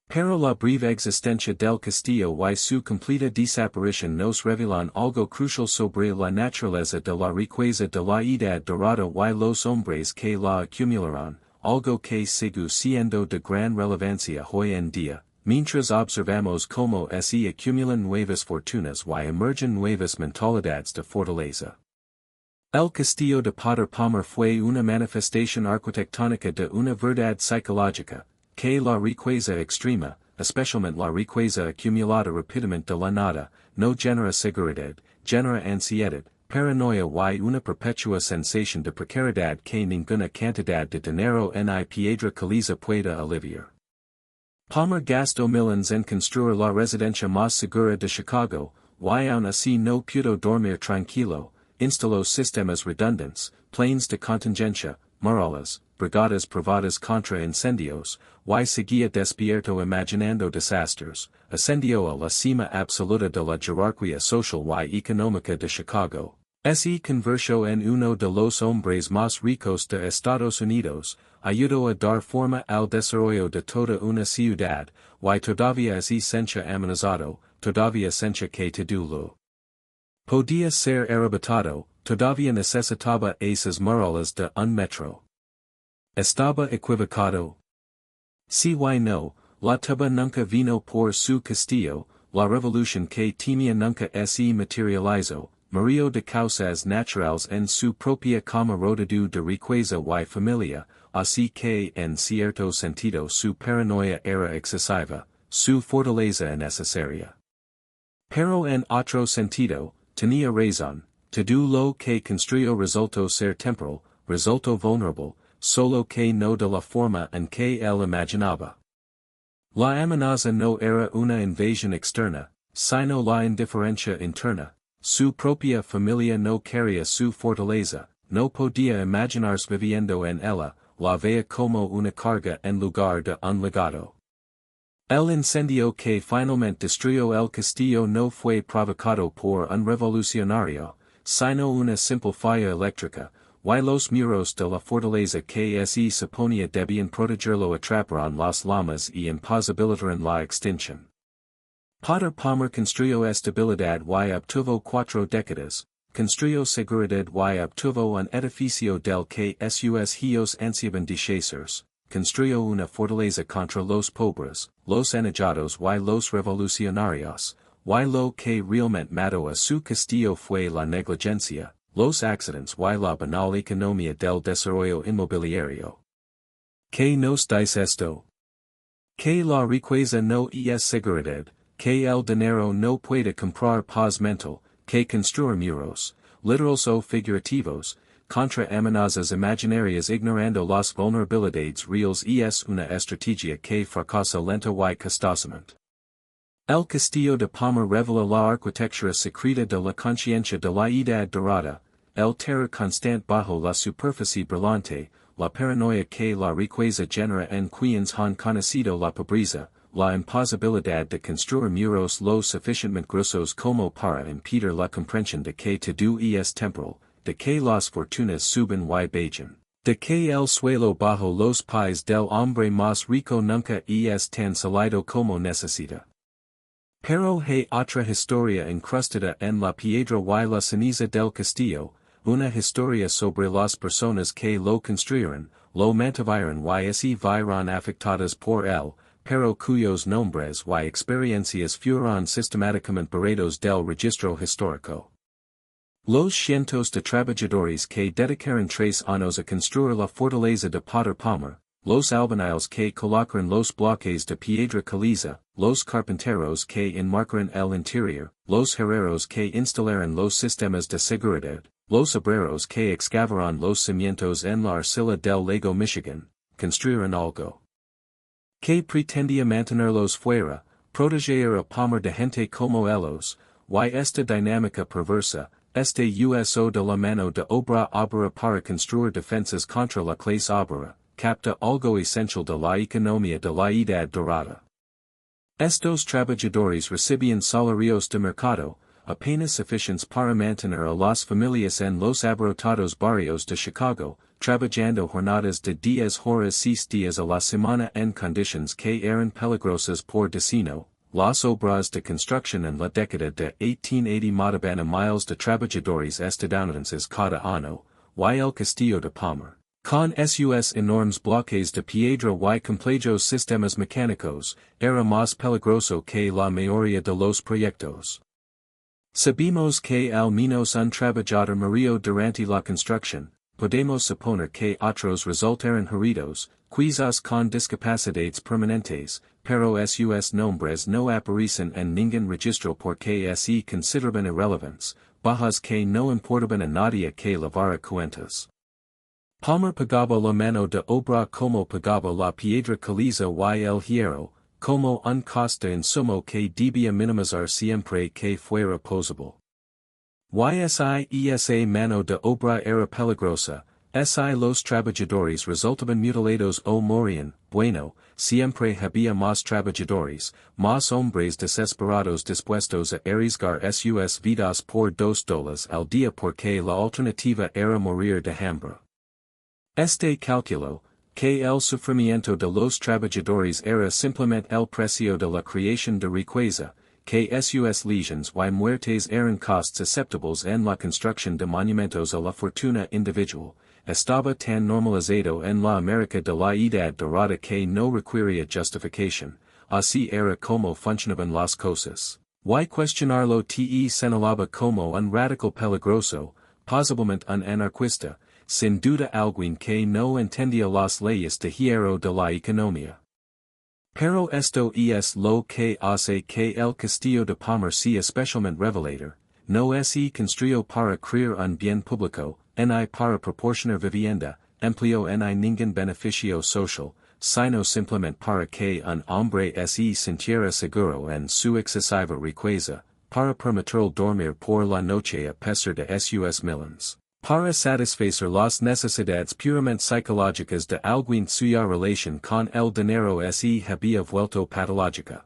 Pero la breve existencia del castillo y su completa desaparición nos revelan algo crucial sobre la naturaleza de la riqueza de la edad dorada y los hombres que la acumularon, algo que sigue siendo de gran relevancia hoy en día, mientras observamos cómo se acumulan nuevas fortunas y emergen nuevas mentalidades de fortaleza. El castillo de Potter Palmer fue una manifestación arquitectónica de una verdad psicológica, que la riqueza extrema, especialmente la riqueza acumulada rápidamente de la nada, no genera seguridad, genera ansiedad, paranoia y una perpetua sensación de precariedad que ninguna cantidad de dinero ni piedra caliza pueda aliviar. Palmer gastó millions en construir la residencia más segura de Chicago, y aun así no pudo dormir tranquilo, instaló sistemas redundantes, planes de contingencia, murallas, brigadas privadas contra incendios, y seguía despierto imaginando desastres, ascendió a la cima absoluta de la jerarquía social y económica de Chicago. Se convirtió en uno de los hombres más ricos de Estados Unidos, ayudó a dar forma al desarrollo de toda una ciudad, y todavía es sencha amenazado, todavía sencha que todo podía ser arrebatado, todavía necesitaba esas murallas de un metro. ¿Estaba equivocado? Sí y no, la tuba nunca vino por su castillo, la revolución que temía nunca se materializó, murió de causas naturales en su propia cama rodeado de riqueza y familia, así que en cierto sentido su paranoia era excesiva, su fortaleza innecesaria. Pero en otro sentido, tenía razón, todo lo que construyó resultó ser temporal, resultó vulnerable, solo que no de la forma en que él imaginaba. La amenaza no era una invasión externa, sino la indiferencia interna. Su propia familia no quería su fortaleza, no podía imaginarse viviendo en ella, la veía como una carga en lugar de un legado. El incendio que finalmente destruyó el castillo no fue provocado por un revolucionario, sino una simple falla eléctrica, y los muros de la fortaleza que se suponía debían protegerlo atraparon las llamas y imposibilitaron la extinción. Potter Palmer construyó estabilidad y obtuvo 4 décadas, construyó seguridad y obtuvo un edificio del que sus hijos ansiaban deshacers, construyó una fortaleza contra los pobres, los enojados y los revolucionarios, y lo que realmente mató a su castillo fue la negligencia, los accidentes y la banal economía del desarrollo inmobiliario. ¿Qué nos dice esto? Que la riqueza no es seguridad, que el dinero no puede comprar paz mental, que construir muros, literales o figurativos, contra amenazas imaginarias ignorando las vulnerabilidades reales es una estrategia que fracasa lenta y costosamente. El castillo de Palmer revela la arquitectura secreta de la conciencia de la edad dorada, el terror constante bajo la superficie brillante, la paranoia que la riqueza genera en quienes han conocido la pobreza, la imposibilidad de construir muros lo suficientemente gruesos como para impedir la comprensión de que todo es temporal, de que las fortunas suben y bajan, de que el suelo bajo los pies del hombre más rico nunca es tan sólido como necesita. Pero hay otra historia incrustada en la piedra y la ceniza del castillo, una historia sobre las personas que lo construyeron, lo mantuvieron y se vieron afectadas por él, pero cuyos nombres y experiencias fueron sistemáticamente borrados del registro histórico. Los cientos de trabajadores que dedicaron 3 años a construir la fortaleza de Potter Palmer, los albañiles que colocaron los bloques de piedra caliza, los carpinteros que enmarcaron el interior, los herreros que instalaron los sistemas de seguridad, los obreros que excavaron los cimientos en la arcilla del lago Michigan, construyeron algo que pretendía mantenerlos fuera, proteger a Palmer de gente como ellos, y esta dinámica perversa, este uso de la mano de obra para construir defensas contra la clase obrera, capta algo esencial de la economía de la edad dorada. Estos trabajadores recibían salarios de mercado, apenas suficientes para mantener a las familias en los abarrotados barrios de Chicago, trabajando jornadas de 10 horas 6 días a la semana en condiciones que eran peligrosas por destino. Las obras de construcción en la década de 1880 mataban a miles de trabajadores estadounidenses cada año, y el castillo de Palmer, con sus enormes bloques de piedra y complejos sistemas mecánicos, era más peligroso que la mayoría de los proyectos. Sabemos que al menos un trabajador murió durante la construcción, podemos suponer que otros resultaron heridos, quizás con discapacidades permanentes, pero sus nombres no aparecen en ningún registro porque se consideraban irrelevantes, bajas que no importaban a nadie que lavara cuentas. Palmer pagaba la mano de obra como pagaba la piedra caliza y el hierro, como un costa en sumo que debía minimizar siempre que fuera posible. Esa mano de obra era peligrosa, los trabajadores resultaban mutilados o morían, bueno, siempre había más trabajadores, más hombres desesperados dispuestos a arriesgar sus vidas por $2 al día porque la alternativa era morir de hambre. Este calculó, que el sufrimiento de los trabajadores era simplemente el precio de la creación de riqueza, que sus lesiones y muertes eran costes aceptables en la construcción de monumentos a la fortuna individual, estaba tan normalizado en la América de la Edad Dorada que no requería justificación, así era como funcionaban las cosas. Cuestionarlo te señalaba como un radical peligroso, posiblemente un anarquista, sin duda alguien que no entendía las leyes de hierro de la economía. Pero esto es lo que hace que el Castillo de Palmer sea especialmente revelador, no es construido para crear un bien público, ni para proporcionar vivienda, empleo ni ningún beneficio social, sino simplemente para que un hombre se sintiera seguro en su excesiva riqueza, para permitirle dormir por la noche a pesar de sus millones. Para satisfacer las necesidades puramente psicológicas de alguien cuya relación con el dinero se había vuelto patológica.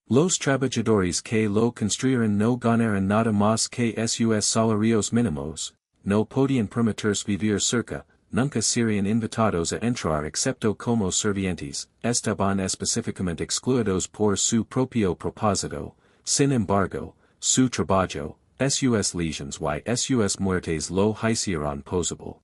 Los trabajadores que lo construyeron no ganaron nada más que sus salarios mínimos, no podían permitirse vivir cerca, nunca serían invitados a entrar excepto como sirvientes, estaban específicamente excluidos por su propio propósito, sin embargo, su trabajo, sus lesiones y sus muertes lo hicieron posible.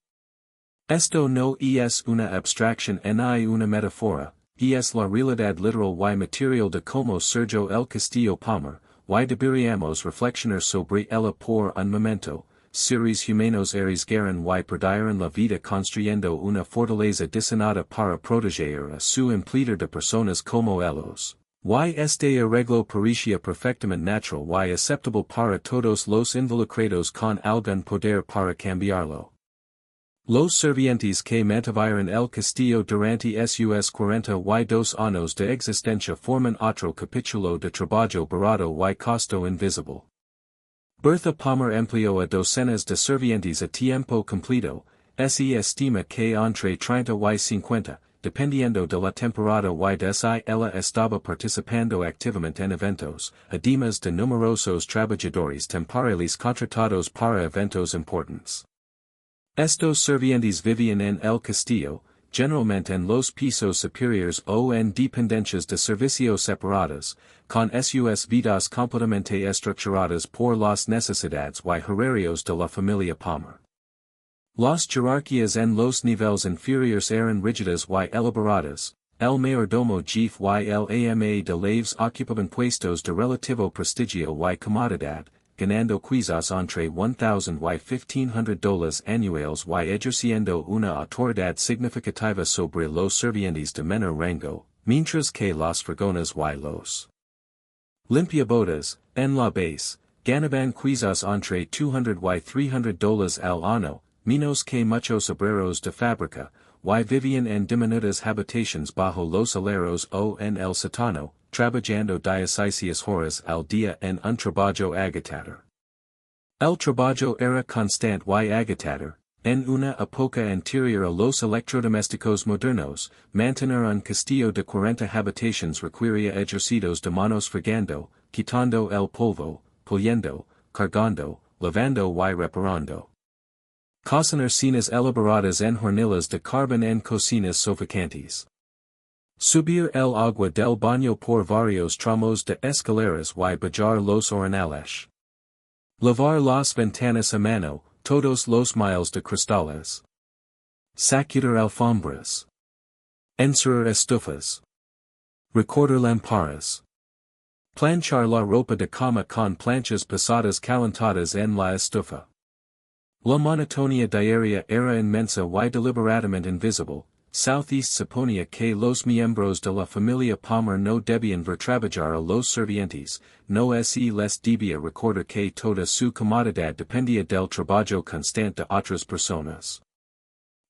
Esto no es una abstracción ni una metáfora, es la realidad literal y material de cómo surgió el Castillo Palmer, y deberíamos reflexionar sobre ella por un momento, seres humanos arriesgaron y perdieron la vida construyendo una fortaleza diseñada para proteger a su empleador de personas como ellos. Este arreglo parecía perfectamente natural y aceptable para todos los involucrados con algún poder para cambiarlo. Los sirvientes que mantuvieron el castillo durante sus 42 años de existencia forman otro capítulo de trabajo barato y costo invisible. Bertha Palmer empleó a docenas de sirvientes a tiempo completo, se estima que entre 30 y 50, dependiendo de la temporada y de si ella estaba participando activamente en eventos, además de numerosos trabajadores temporales contratados para eventos importantes. Estos sirvientes vivían en el castillo, generalmente en los pisos superiores o en dependencias de servicios separadas, con sus vidas completamente estructuradas por las necesidades y horarios de la familia Palmer. Las jerarquías en los niveles inferiores eran rígidas y elaboradas, el mayordomo jefe y el ama de laves ocupaban puestos de relativo prestigio y comodidad, ganando quizás entre $1,000 y $1,500 anuales y ejerciendo una autoridad significativa sobre los sirvientes de menor rango, mientras que las fregonas y los limpiabotas, en la base, ganaban quizás entre $200 y $300 al año, menos que muchos obreros de fábrica, y vivían en diminutas habitaciones bajo los aleros o en el sótano, trabajando 16 horas al día en un trabajo agotador. El trabajo era constante y agotador, en una época anterior a los electrodomésticos modernos, mantener un castillo de 40 habitaciones requería ejercicios de manos fregando, quitando el polvo, puliendo, cargando, lavando y reparando. Cocinar cenas elaboradas en hornillas de carbón en cocinas sofocantes. Subir el agua del baño por varios tramos de escaleras y bajar los orinales. Lavar las ventanas a mano, todos los miles de cristales. Sacudir alfombras. Encerar estufas. Recordar lamparas. Planchar la ropa de cama con planchas pesadas calentadas en la estufa. La monotonía diaria era inmensa y deliberadamente invisible, Southeast Saponia que los miembros de la familia Palmer no debían ver trabajar a los servientes, no es les debía recordar que toda su comodidad dependía del trabajo constante de otras personas.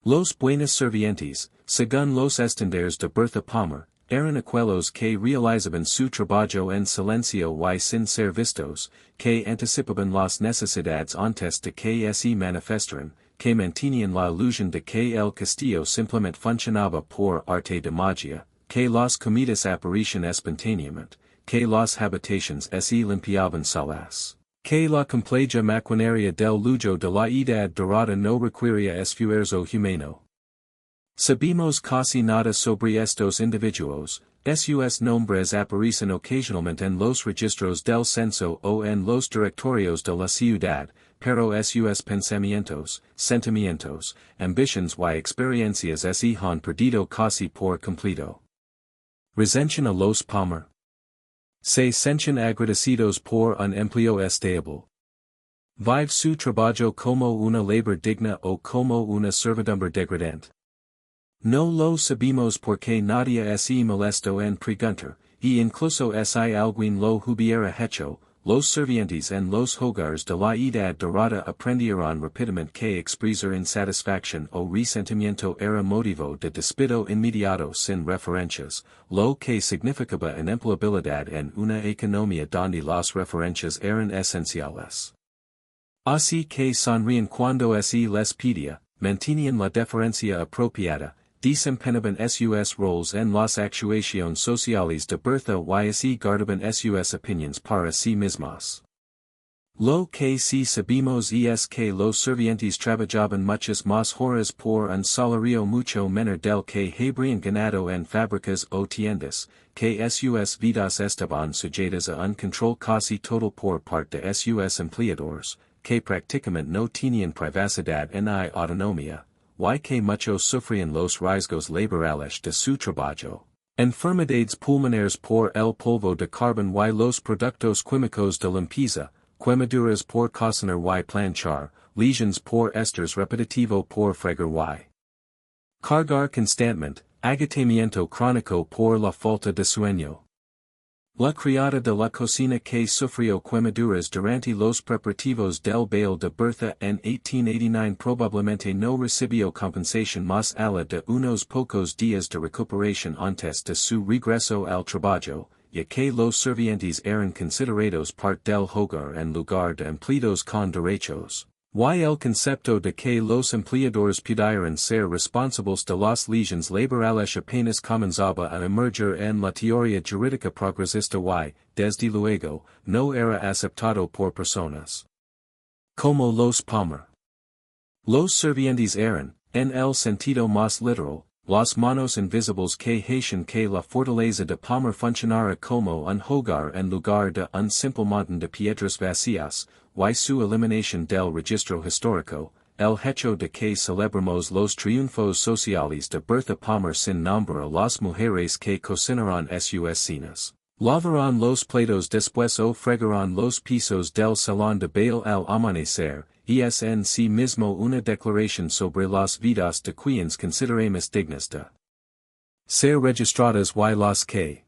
Los buenos servientes, según los estándares de Bertha Palmer, eran aquellos que realizaban su trabajo en silencio y sin ser vistos, que anticipaban las necesidades antes de que se manifestaran, que mantenían la ilusión de que el castillo simplemente funcionaba por arte de magia, que las comidas aparecían espontáneamente, que las habitaciones se limpiaban solas, que la compleja maquinaria del lujo de la edad dorada no requería esfuerzo humano. Sabemos casi nada sobre estos individuos, sus nombres aparecen ocasionalmente en los registros del censo o en los directorios de la ciudad, pero sus pensamientos, sentimientos, ambiciones y experiencias se han perdido casi por completo. Resenchan a los Palmer. Se sienten agradecidos por un empleo estable. Vive su trabajo como una labor digna o como una servidumbre degradante. No lo sabemos porque nadie se molesto en preguntar, y incluso si alguien lo hubiera hecho, los servientes en los hogares de la edad dorada aprendieron rápidamente que expresar insatisfacción o resentimiento era motivo de despido inmediato sin referencias, lo que significaba inempleabilidad en una economía donde las referencias eran esenciales. Así que sonríen cuando se les pedía, mantenían la deferencia apropiada, desempeñaban sus roles en las actuaciones sociales de Bertha y se guardaban sus opiniones para sí mismos. Lo que sí sabemos es que los servientes trabajaban muchas más horas por un salario mucho menor del que habrían ganado en fábricas o tiendas, que sus vidas estaban sujetas a un control casi total por parte de sus empleadores, que prácticamente no tenían privacidad ni autonomía. Y que muchos sufrían los riesgos laborales de su trabajo. Enfermedades pulmonares por el polvo de carbón y los productos químicos de limpieza, quemaduras por cocinar y planchar, lesiones por estrés repetitivo por fregar y cargar constantemente, agotamiento crónico por la falta de sueño. La criada de la cocina que sufrió quemaduras durante los preparativos del baile de Bertha en 1889 probablemente no recibió compensación más allá de unos pocos días de recuperación antes de su regreso al trabajo, ya que los servientes eran considerados parte del hogar en lugar de empleados con derechos. Y el concepto de que los empleadores pudieran ser responsables de las lesiones laborales apenas comenzaba a emerger en la teoría jurídica progresista y, desde luego, no era aceptado por personas como los Palmer. Los servientes eran, en el sentido más literal, las manos invisibles que hacían que la fortaleza de Palmer funcionara como un hogar en lugar de un simple montón de piedras vacías, y su eliminación del registro histórico, el hecho de que celebramos los triunfos sociales de Bertha Palmer sin nombrar a las mujeres que cocinaron sus cenas, lavaron los platos después o fregaron los pisos del salón de baile al amanecer, es en sí mismo una declaración sobre las vidas de quienes consideremos dignas de ser registradas y las que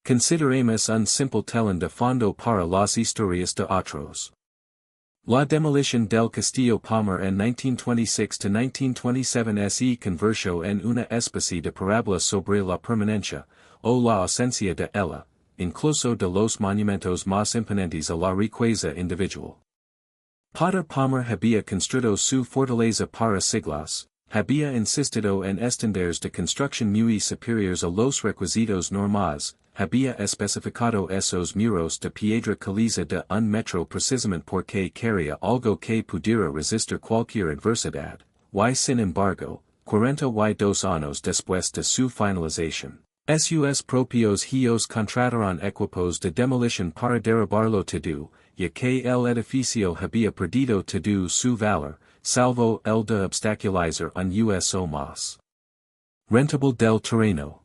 consideremos un simple telón de fondo para las historias de otros. La demolición del Castillo Palmer en 1926-1927 se convirtió en una especie de parábola sobre la permanencia, o la ausencia de ella, incluso de los monumentos más imponentes a la riqueza individual. Potter Palmer había construido su fortaleza para siglos, había insistido en estándares de construcción muy superiores a los requisitos normales, había especificado esos muros de piedra caliza de un metro precisamente porque quería algo que pudiera resistir cualquier adversidad, y sin embargo, 42 años después de su finalización, sus propios gios contrataron equipos de demolición para derribarlo todo, ya que el edificio había perdido todo su valor, salvo el de obstaculizar un uso más rentable del terreno.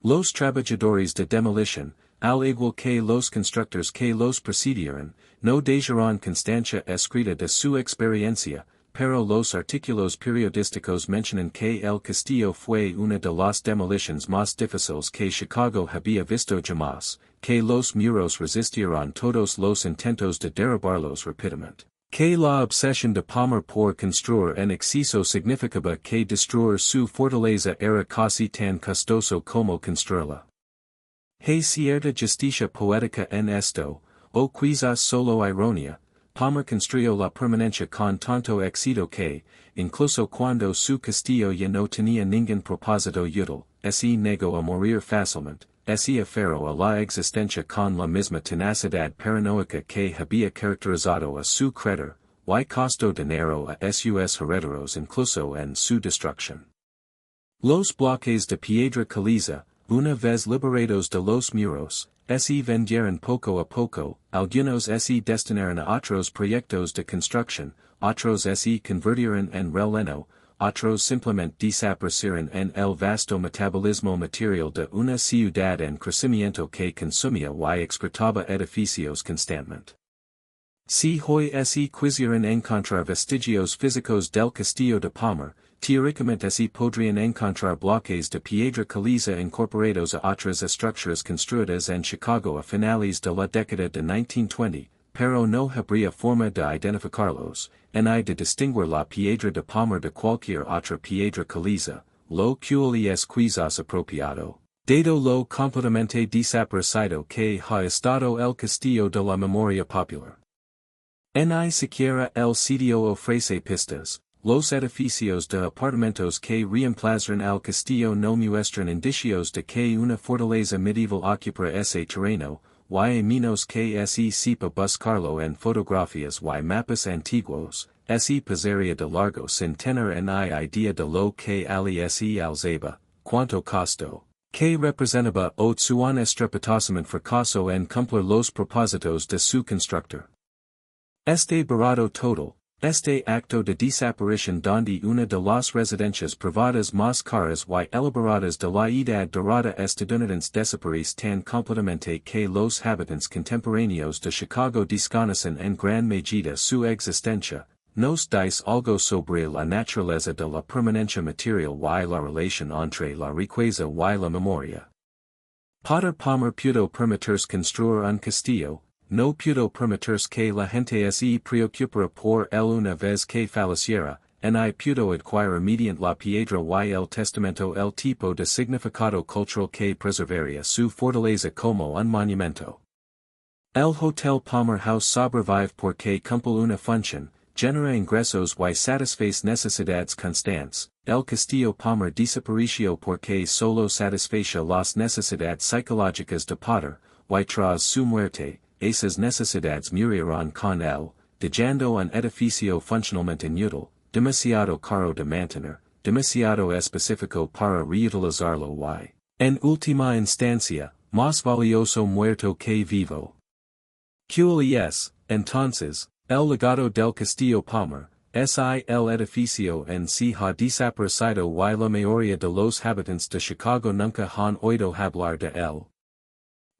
Los trabajadores de demolición, al igual que los constructores que los precedieron, no dejaron constancia escrita de su experiencia, pero los artículos periodísticos mencionan que el castillo fue una de las demoliciones más difíciles que Chicago había visto jamás, que los muros resistieron todos los intentos de derribarlos rápidamente, que la obsesión de Palmer por construir en exceso significaba que destruir su fortaleza era casi tan costoso como construirla. Hay cierta justicia poética en esto, o quizás solo ironía. Palmer construyó la permanencia con tanto éxito que, incluso cuando su castillo ya no tenía ningún propósito útil, se negó a morir fácilmente, se aferró a la existencia con la misma tenacidad paranoica que había caracterizado a su creador, y costó dinero a sus herederos incluso en su destrucción. Los bloques de piedra caliza, una vez liberados de los muros, se vendieron poco a poco, algunos se destinaron a otros proyectos de construcción, otros se convirtieron en releno, otros simplemente desaparecieron en el vasto metabolismo material de una ciudad en crecimiento que consumía y exportaba edificios constantemente. Si hoy se quisieran encontrar vestigios físicos del castillo de Palmer, teóricamente se podrían encontrar bloques de piedra caliza incorporados a otras estructuras construidas en Chicago a finales de la década de 1920, pero no habría forma de identificarlos, ni de distinguir la piedra de Palmer de cualquier otra piedra caliza, lo cual es quizás apropiado, dado lo completamente desaparecido que ha estado el castillo de la memoria popular. Ni siquiera el sitio ofrece pistas. Los edificios de apartamentos que reemplazaron al castillo no muestran indicios de que una fortaleza medieval ocupara ese terreno, y a menos que se sepa buscarlo en fotografías y mapas antiguos, se pasaría de largo sin tener ni idea de lo que se alzaba, cuánto costó, que representaba o un estrepitosamente fracaso en cumplir los propósitos de su constructor. Este barato total. Este acto de desaparición donde una de las residencias privadas más caras y elaboradas de la Edad Dorada estadounidense desaparece tan completamente que los habitantes contemporáneos de Chicago desconocen en gran medida su existencia, nos dice algo sobre la naturaleza de la permanencia material y la relación entre la riqueza y la memoria. Potter Palmer pudo permitirse construir un castillo. No pudo permitirse que la gente se preocupara por él una vez que falleciera, ni pudo adquirir mediante la piedra y el testamento el tipo de significado cultural que preservaría su fortaleza como un monumento. El Hotel Palmer House sobrevive porque cumple una función, genera ingresos y satisface necesidades constantes. El Castillo Palmer desapareció porque solo satisface las necesidades psicológicas de Potter, y tras su muerte, esas necesidades murieron con él, dejando un edificio funcionalmente inútil, demasiado caro de mantener, demasiado específico para reutilizarlo y, en última instancia, más valioso muerto que vivo. QLES, entonces, el legado del Castillo Palmer, el edificio en sí ha desaparecido y la mayoría de los habitantes de Chicago nunca han oído hablar de él.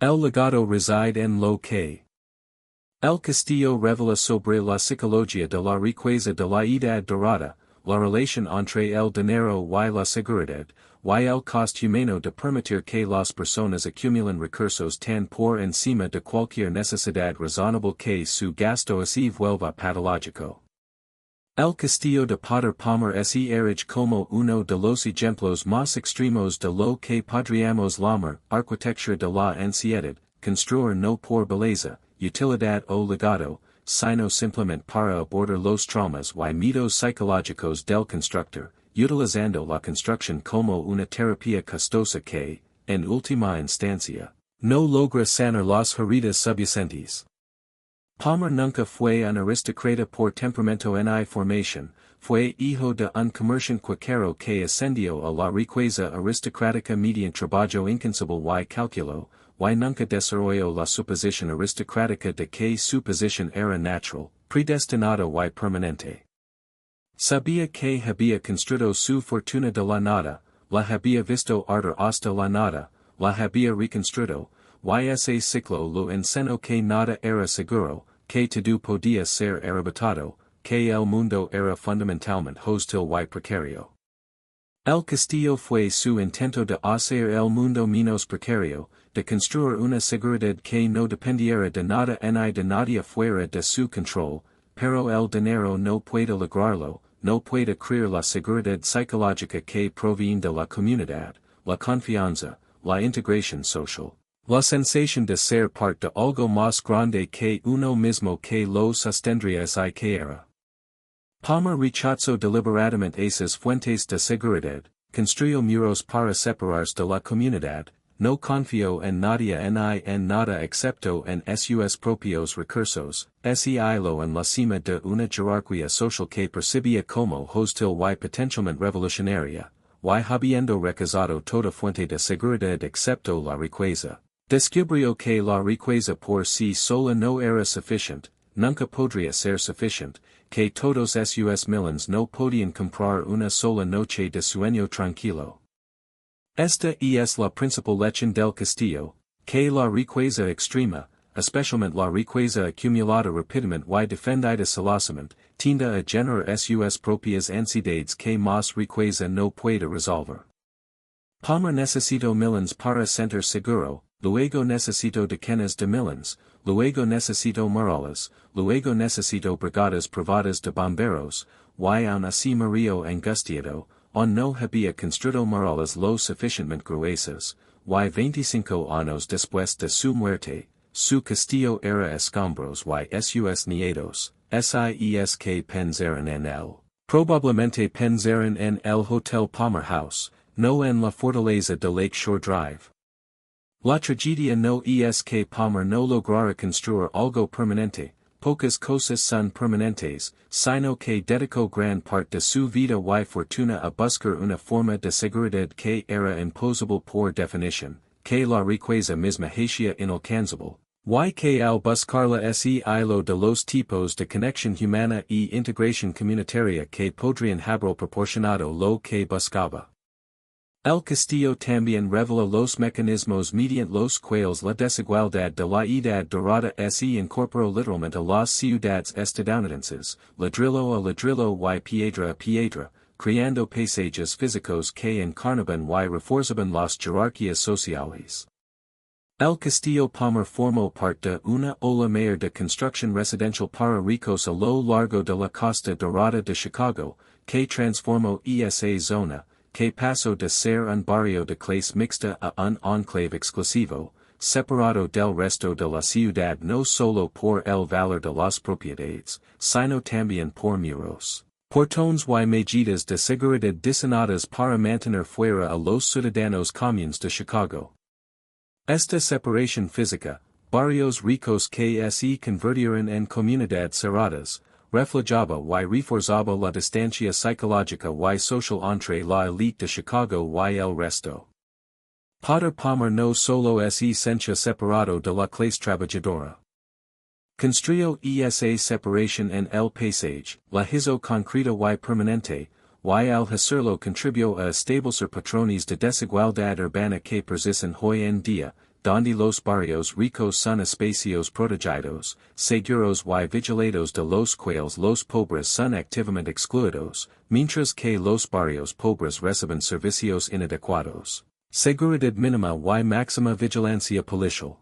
El legado reside en lo que el castillo revela sobre la psicología de la riqueza de la Edad Dorada, la relación entre el dinero y la seguridad, y el coste humano de permitir que las personas acumulen recursos tan por encima de cualquier necesidad razonable que su gasto se vuelva patológico. El castillo de Potter Palmer se erige como uno de los ejemplos más extremos de lo que podríamos llamar arquitectura de la ansiedad, construir no por belleza, utilidad o legado, sino simplemente para abordar los traumas y miedos psicológicos del constructor, utilizando la construcción como una terapia costosa que, en última instancia, no logra sanar las heridas subyacentes. Palmer nunca fue un aristócrata por temperamento ni formación, fue hijo de un comerciante cuáquero que ascendió a la riqueza aristocrática mediante trabajo incansable y cálculo, y nunca desarrolló la suposición aristocrática de que su posición era natural, predestinada y permanente. Sabía que había construido su fortuna de la nada, la había visto arder hasta la nada, la había reconstruido, y ese ciclo lo enseñó que nada era seguro, que todo podía ser arrebatado, que el mundo era fundamentalmente hostil y precario. El Castillo fue su intento de hacer el mundo menos precario, de construir una seguridad que no dependiera de nada ni de nadie fuera de su control, pero el dinero no puede lograrlo, no puede crear la seguridad psicológica que proviene de la comunidad, la confianza, la integración social, la sensación de ser parte de algo más grande que uno mismo que lo sostendría y que era. Palmer rechazó deliberadamente esas fuentes de seguridad, construyó muros para separarse de la comunidad, no confió en nadie ni en nada excepto en sus propios recursos, hilo en la cima de una jerarquía social que percibía como hostil y potencialmente revolucionaria, y habiendo rechazado toda fuente de seguridad excepto la riqueza, descubrió que la riqueza por sí sola no era suficiente, nunca podría ser suficiente, que todos sus millions no podían comprar una sola noche de sueño tranquilo. Esta es la principal lección del Castillo, que la riqueza extrema, especialmente la riqueza acumulada rápidamente y defendida celosamente, tiende a generar sus propias ansiedades que más riqueza no puede resolver. Palmer necesitó millions para sentir seguro, luego necesitó decenas de millions, luego necesitó murales, luego necesitó brigadas privadas de bomberos, y aun así murió angustiado, no había construido murales lo suficientemente gruesas, y 25 años después de su muerte, su castillo era escombros y sus nietos, sis que pensaron en él, probablemente pensaron en el Hotel Palmer House, no en la fortaleza de Lake Shore Drive. La tragedia no es que Palmer no lograra construir algo permanente, pocas cosas son permanentes, sino que dedicó gran parte de su vida y fortuna a buscar una forma de seguridad que era imposible por definición, que la riqueza misma hacía inalcanzable, y que al buscarla hilo de los tipos de conexión humana y integración comunitaria que podrían haber proporcionado lo que buscaba. El Castillo también revela los mecanismos mediante los cuales la desigualdad de la edad dorada se incorporó literalmente a las ciudades estadounidenses, ladrillo a ladrillo y piedra a piedra, creando paisajes físicos que encarnaban y reforzaban las jerarquías sociales. El Castillo Palmer formó parte de una ola mayor de construcción residencial para ricos a lo largo de la costa dorada de Chicago, que transformó esa zona, que pasó de ser un barrio de clase mixta a un enclave exclusivo, separado del resto de la ciudad no solo por el valor de las propiedades, sino también por muros, portones y medidas de seguridad diseñadas para mantener fuera a los ciudadanos comunes de Chicago. Esta separación física, barrios ricos que se convirtieron en comunidades cerradas, reflejaba y reforzaba la distancia psicológica y social entre la élite de Chicago y el resto. Potter Palmer no solo se sentia separado de la clase trabajadora. Construyó esa separación en el paisaje, la hizo concreta y permanente, y al hacerlo contribuyó a establecer patrones de desigualdad urbana que persisten hoy en día, donde los barrios ricos son espacios protegidos, seguros y vigilados de los cuales los pobres son activamente excluidos, mientras que los barrios pobres reciben servicios inadecuados, seguridad mínima y máxima vigilancia policial.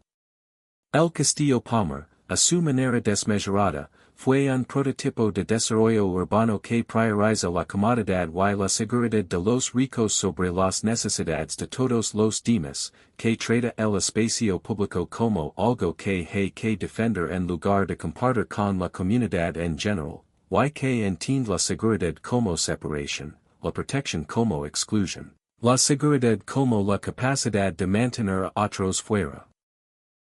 El Castillo Palmer, a su manera desmesurada, fue un prototipo de desarrollo urbano que prioriza la comodidad y la seguridad de los ricos sobre las necesidades de todos los demás, que trata el espacio público como algo que hay que defender en lugar de compartir con la comunidad en general, y que entiende la seguridad como separación, la protección como exclusión, la seguridad como la capacidad de mantener a otros fuera.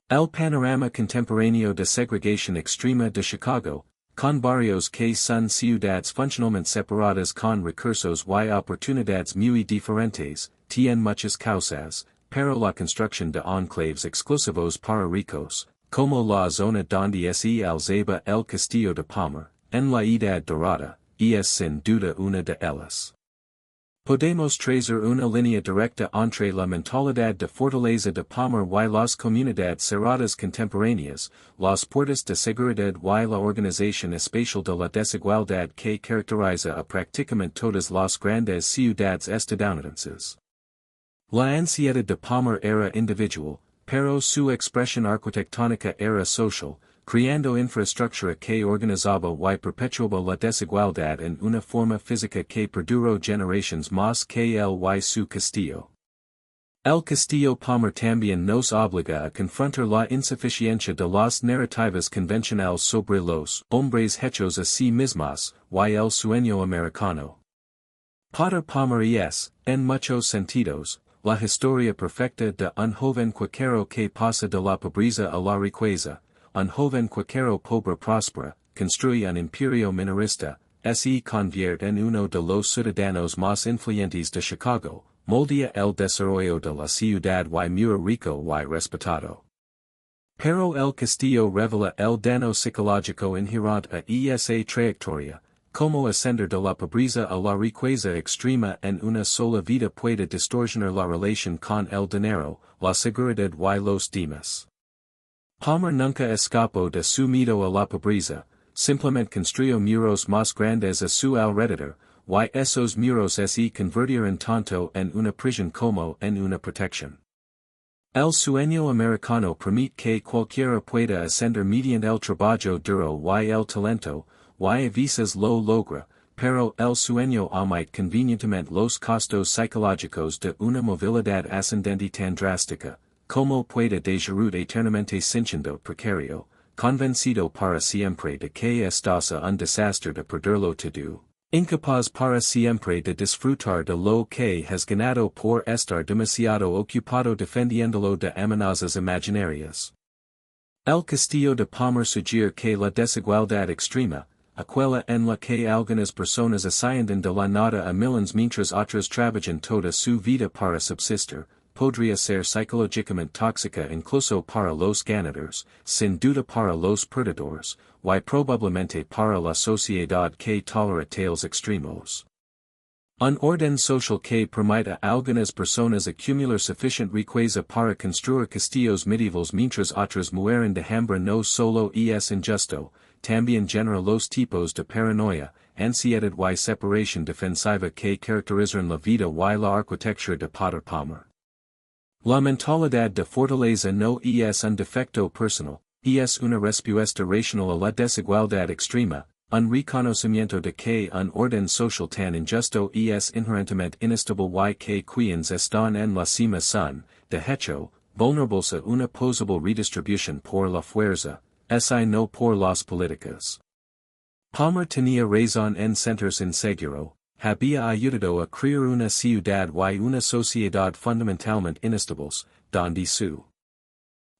El panorama contemporáneo de segregación extrema de Chicago, con barrios que son ciudades funcionalmente separadas con recursos y oportunidades muy diferentes, tiene muchas causas, pero la construcción de enclaves exclusivos para ricos, como la zona donde se alzaba el Castillo de Palmer, en la Edad Dorada, es sin duda una de ellas. Podemos trazer una línea directa entre la mentalidad de fortaleza de Palmer y las comunidades cerradas contemporáneas, las puertas de seguridad y la organización espacial de la desigualdad que caracteriza a prácticamente todas las grandes ciudades estadounidenses. La ansiedad de Palmer era individual, pero su expresión arquitectónica era social, creando infraestructura que organizaba y perpetuaba la desigualdad en una forma física que perduró generaciones más que él y su castillo. El Castillo Palmer también nos obliga a confrontar la insuficiencia de las narrativas convencionales sobre los hombres hechos a sí mismos, y el sueño americano. Para Palmer es, en muchos sentidos, la historia perfecta de un joven cuaquero que pasa de la pobreza a la riqueza. Un joven cuaquero pobre próspera, construye un imperio minorista, se convierte en uno de los ciudadanos más influyentes de Chicago, moldea el desarrollo de la ciudad y muy rico y respetado. Pero el castillo revela el daño psicológico inherente a esa trayectoria, como ascender de la pobreza a la riqueza extrema en una sola vida puede distorsionar la relación con el dinero, la seguridad y los demás. Palmer nunca escapó de su miedo a la pobreza, simplemente construyó muros más grandes a su alrededor, y esos muros se convirtieron tanto en una prisión como en una protección. El sueño americano permite que cualquiera pueda ascender mediante el trabajo duro y el talento, y a veces lo logra, pero el sueño omite convenientemente los costos psicológicos de una movilidad ascendente tan drástica. Como puede dejarud eternamente sintiendo precario, convencido para siempre de que estás a un desastre de perderlo todo, incapaz para siempre de disfrutar de lo que has ganado por estar demasiado ocupado defendiéndolo de amenazas imaginarias. El Castillo de Palmer sugiere que la desigualdad extrema, aquella en la que algunas personas ascienden de la nada a millones mientras otras trabajan toda su vida para subsistir, podría ser psicológicamente tóxica incluso para los ganadores, sin duda para los perdedores, y probablemente para la sociedad que tolera tales extremos. Un orden social que permite a algunas personas acumular suficiente riqueza para construir castillos medievales mientras otras mueren de hambre no solo es injusto, también genera los tipos de paranoia, ansiedad y separación defensiva que caracterizan la vida y la arquitectura de Palmer. La mentalidad de fortaleza no es un defecto personal, es una respuesta racional a la desigualdad extrema, un reconocimiento de que un orden social tan injusto es inherentemente inestable y que quienes están en la cima son, de hecho, vulnerables a una posible redistribución por la fuerza, no por las políticas. Palmer tenía razón en sentirse inseguro. Había ayudado a crear una ciudad y una sociedad fundamentalmente inestables, donde su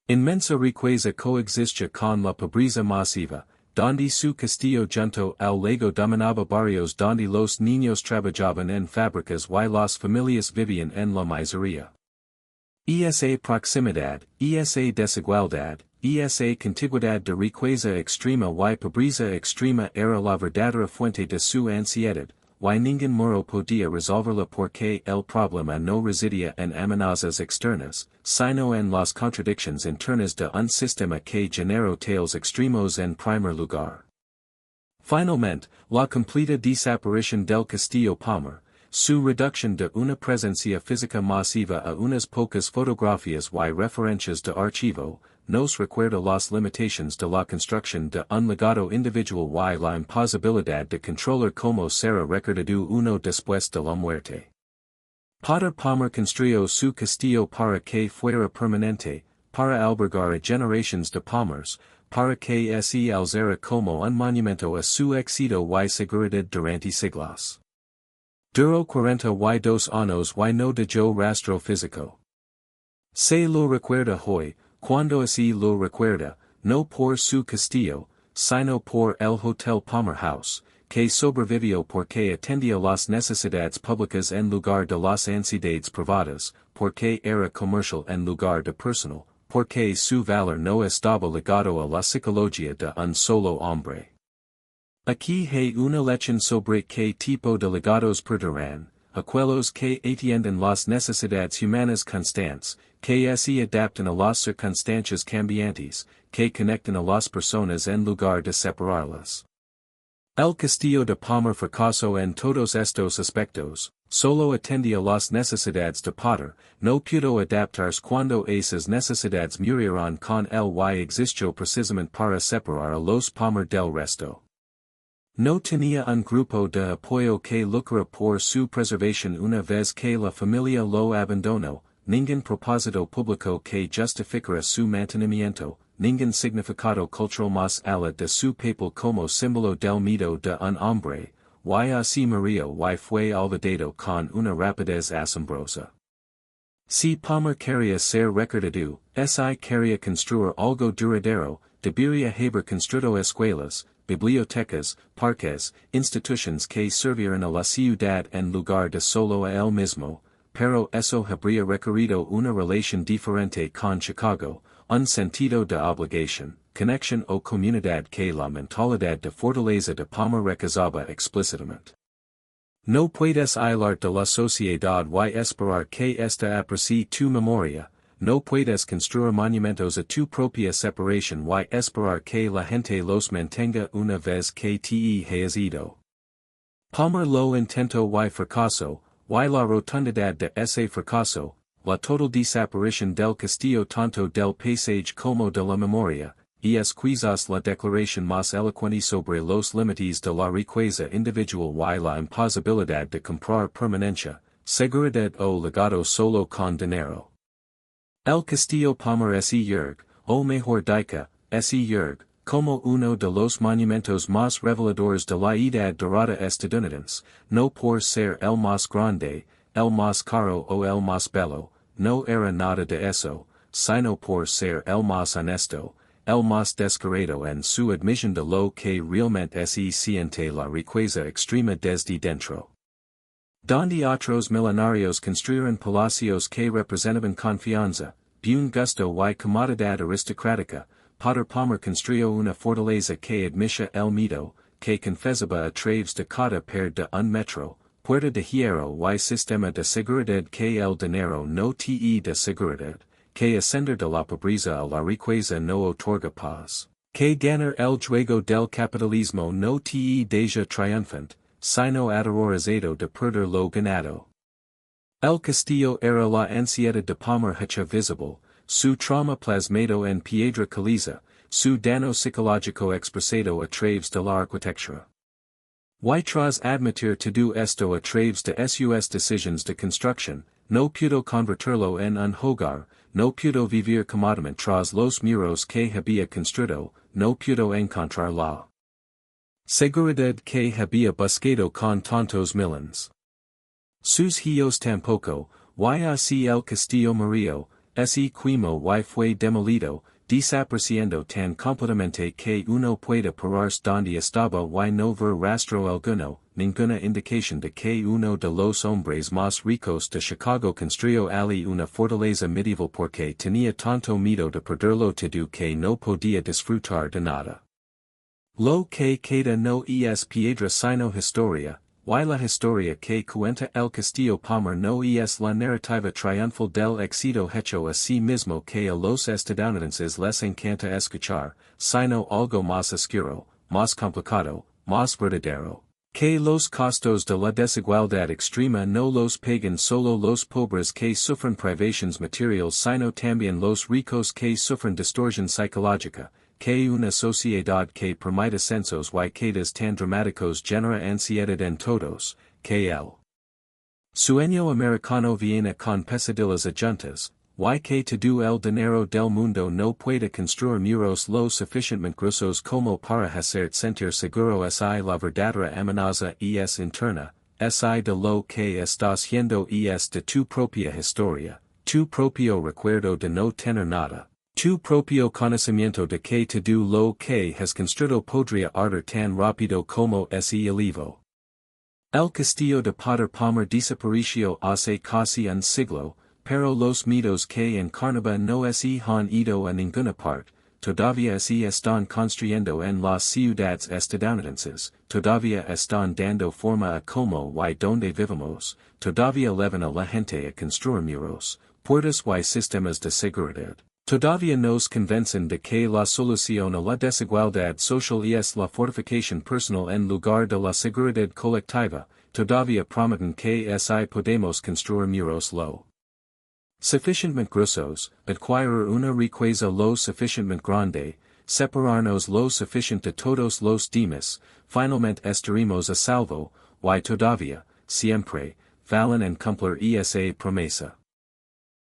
inmensa riqueza coexistía con la pobreza masiva, donde su castillo junto al lago dominaba barrios donde los niños trabajaban en fábricas y las familias vivían en la miseria. Esa proximidad, esa desigualdad, esa contiguidad de riqueza extrema y pobreza extrema era la verdadera fuente de su ansiedad. Y ningún muro podía resolverla porque el problema no residía en amenazas externas, sino en las contradicciones internas de un sistema que generó tales extremos en primer lugar. Finalmente, la completa desaparición del Castillo Palmer, su reducción de una presencia física masiva a unas pocas fotografías y referencias de archivo, nos recuerda las limitaciones de la construcción de un legado individual y la imposibilidad de controlar cómo será recordado uno después de la muerte. Palmer construyó su castillo para que fuera permanente, para albergar a generaciones de Palmers, para que se alzara como un monumento a su éxito y seguridad durante siglos. Duró 42 años y no dejó rastro físico. Se lo recuerda hoy, cuando se lo recuerda, no por su castillo, sino por el Hotel Palmer House, que sobrevivió porque atendía las necesidades públicas en lugar de las ansiedades privadas, porque era comercial en lugar de personal, porque su valor no estaba ligado a la psicología de un solo hombre. Aquí hay una lección sobre qué tipo de legados perderán, aquellos que atienden las necesidades humanas constantes, que se adaptan a las circunstancias cambiantes, que conectan a las personas en lugar de separarlas. El Castillo de Palmer fracasó en todos estos aspectos, solo atendía las necesidades de poder, no pudo adaptarse cuando esas necesidades murieron con él y existió precisamente para separar a los Palmer del resto. No tenía un grupo de apoyo que luchara por su preservación una vez que la familia lo abandonó, ningún propósito público que justificara su mantenimiento, ningún significado cultural más allá de su papel como símbolo del mito de un hombre, y así murió y fue olvidado con una rapidez asombrosa. Si Palmer quería ser recordado, si quería construir algo duradero, debería haber construido escuelas, bibliotecas, parques, instituciones que sirvieran a la ciudad en lugar de solo a él mismo, pero eso habría requerido una relación diferente con Chicago, un sentido de obligación, conexión o comunidad que la mentalidad de fortaleza de Palmer rechazaba explícitamente. No puedes hilar de la sociedad y esperar que ésta aprecie tu memoria, no puedes construir monumentos a tu propia separación y esperar que la gente los mantenga una vez que te hayas ido. Palmer lo intentó y fracasó, y la rotundidad de ese fracaso, la total desaparición del castillo tanto del paisaje como de la memoria, y es quizás la declaración más elocuente sobre los límites de la riqueza individual y la imposibilidad de comprar permanencia, seguridad o legado solo con dinero. El Castillo Palmer se yergue, o mejor dicho, se yergue, como uno de los monumentos más reveladores de la edad dorada estadounidense, no por ser el más grande, el más caro o el más bello, no era nada de eso, sino por ser el más honesto, el más descarado en su admisión de lo que realmente se siente la riqueza extrema desde dentro. Donde otros millonarios construyeron palacios que representaban confianza, buen gusto y comodidad aristocrática, Potter Palmer construyó una fortaleza que admite el mito, que confesaba a través de cada per de un metro, puerta de hierro y sistema de seguridad que el dinero no te da seguridad, que ascender de la pobreza a la riqueza no otorga paz, que ganar el juego del capitalismo no te deja triunfante, sino aterrorizado de perder lo ganado. El castillo era la ansiedad de Palmer hecha visible, su trauma plasmado en piedra caliza, su daño psicológico expresado a través de la arquitectura. Y tras admitir todo esto a través de sus decisiones de construcción, no pudo convertirlo en un hogar, no pudo vivir cómodamente tras los muros que había construido, no pudo encontrar la seguridad que había buscado con tantos millones. Sus hijos tampoco, y así el castillo murió, ese quimo y fue demolido, desapareciendo tan completamente que uno puede pararse donde estaba y no ver rastro alguno, ninguna indicación de que uno de los hombres más ricos de Chicago construyó allí una fortaleza medieval porque tenía tanto miedo de perderlo todo que no podía disfrutar de nada. Lo que queda no es piedra sino historia, y la historia que cuenta el Castillo Palmer no es la narrativa triunfal del éxito hecho a sí mismo que a los estadounidenses les encanta escuchar, sino algo más oscuro, más complicado, más verdadero, que los costos de la desigualdad extrema no los pagan solo los pobres que sufren privaciones materiales sino también los ricos que sufren distorsión psicológica, que una sociedad que permite censos y quedas tan dramáticos genera ansiedad en todos, que el sueño americano viene con pesadillas adjuntas, y que todo el dinero del mundo no puede construir muros lo suficientemente gruesos como para hacer sentir seguro si la verdadera amenaza es interna, si de lo que estás viendo es de tu propia historia, tu propio recuerdo de no tener nada. Tu propio conocimiento de que todo lo que has construido podría arder tan rápido como ese olivo. El castillo de Potter Palmer desapareció hace casi un siglo, pero los mitos que encarnaba no se han ido a ninguna parte, todavía se están construyendo en las ciudades estadounidenses, todavía están dando forma a como y donde vivimos, todavía llevan a la gente a construir muros, puertas y sistemas de seguridad. Todavía nos convencen de que la solución a la desigualdad social es la fortificación personal en lugar de la seguridad colectiva, todavía prometen que así podemos construir muros lo suficientemente gruesos, adquirir una riqueza lo suficientemente grande, separarnos lo suficiente de todos los demás, finalmente estaremos a salvo, y todavía, siempre, valen en cumplir esa promesa.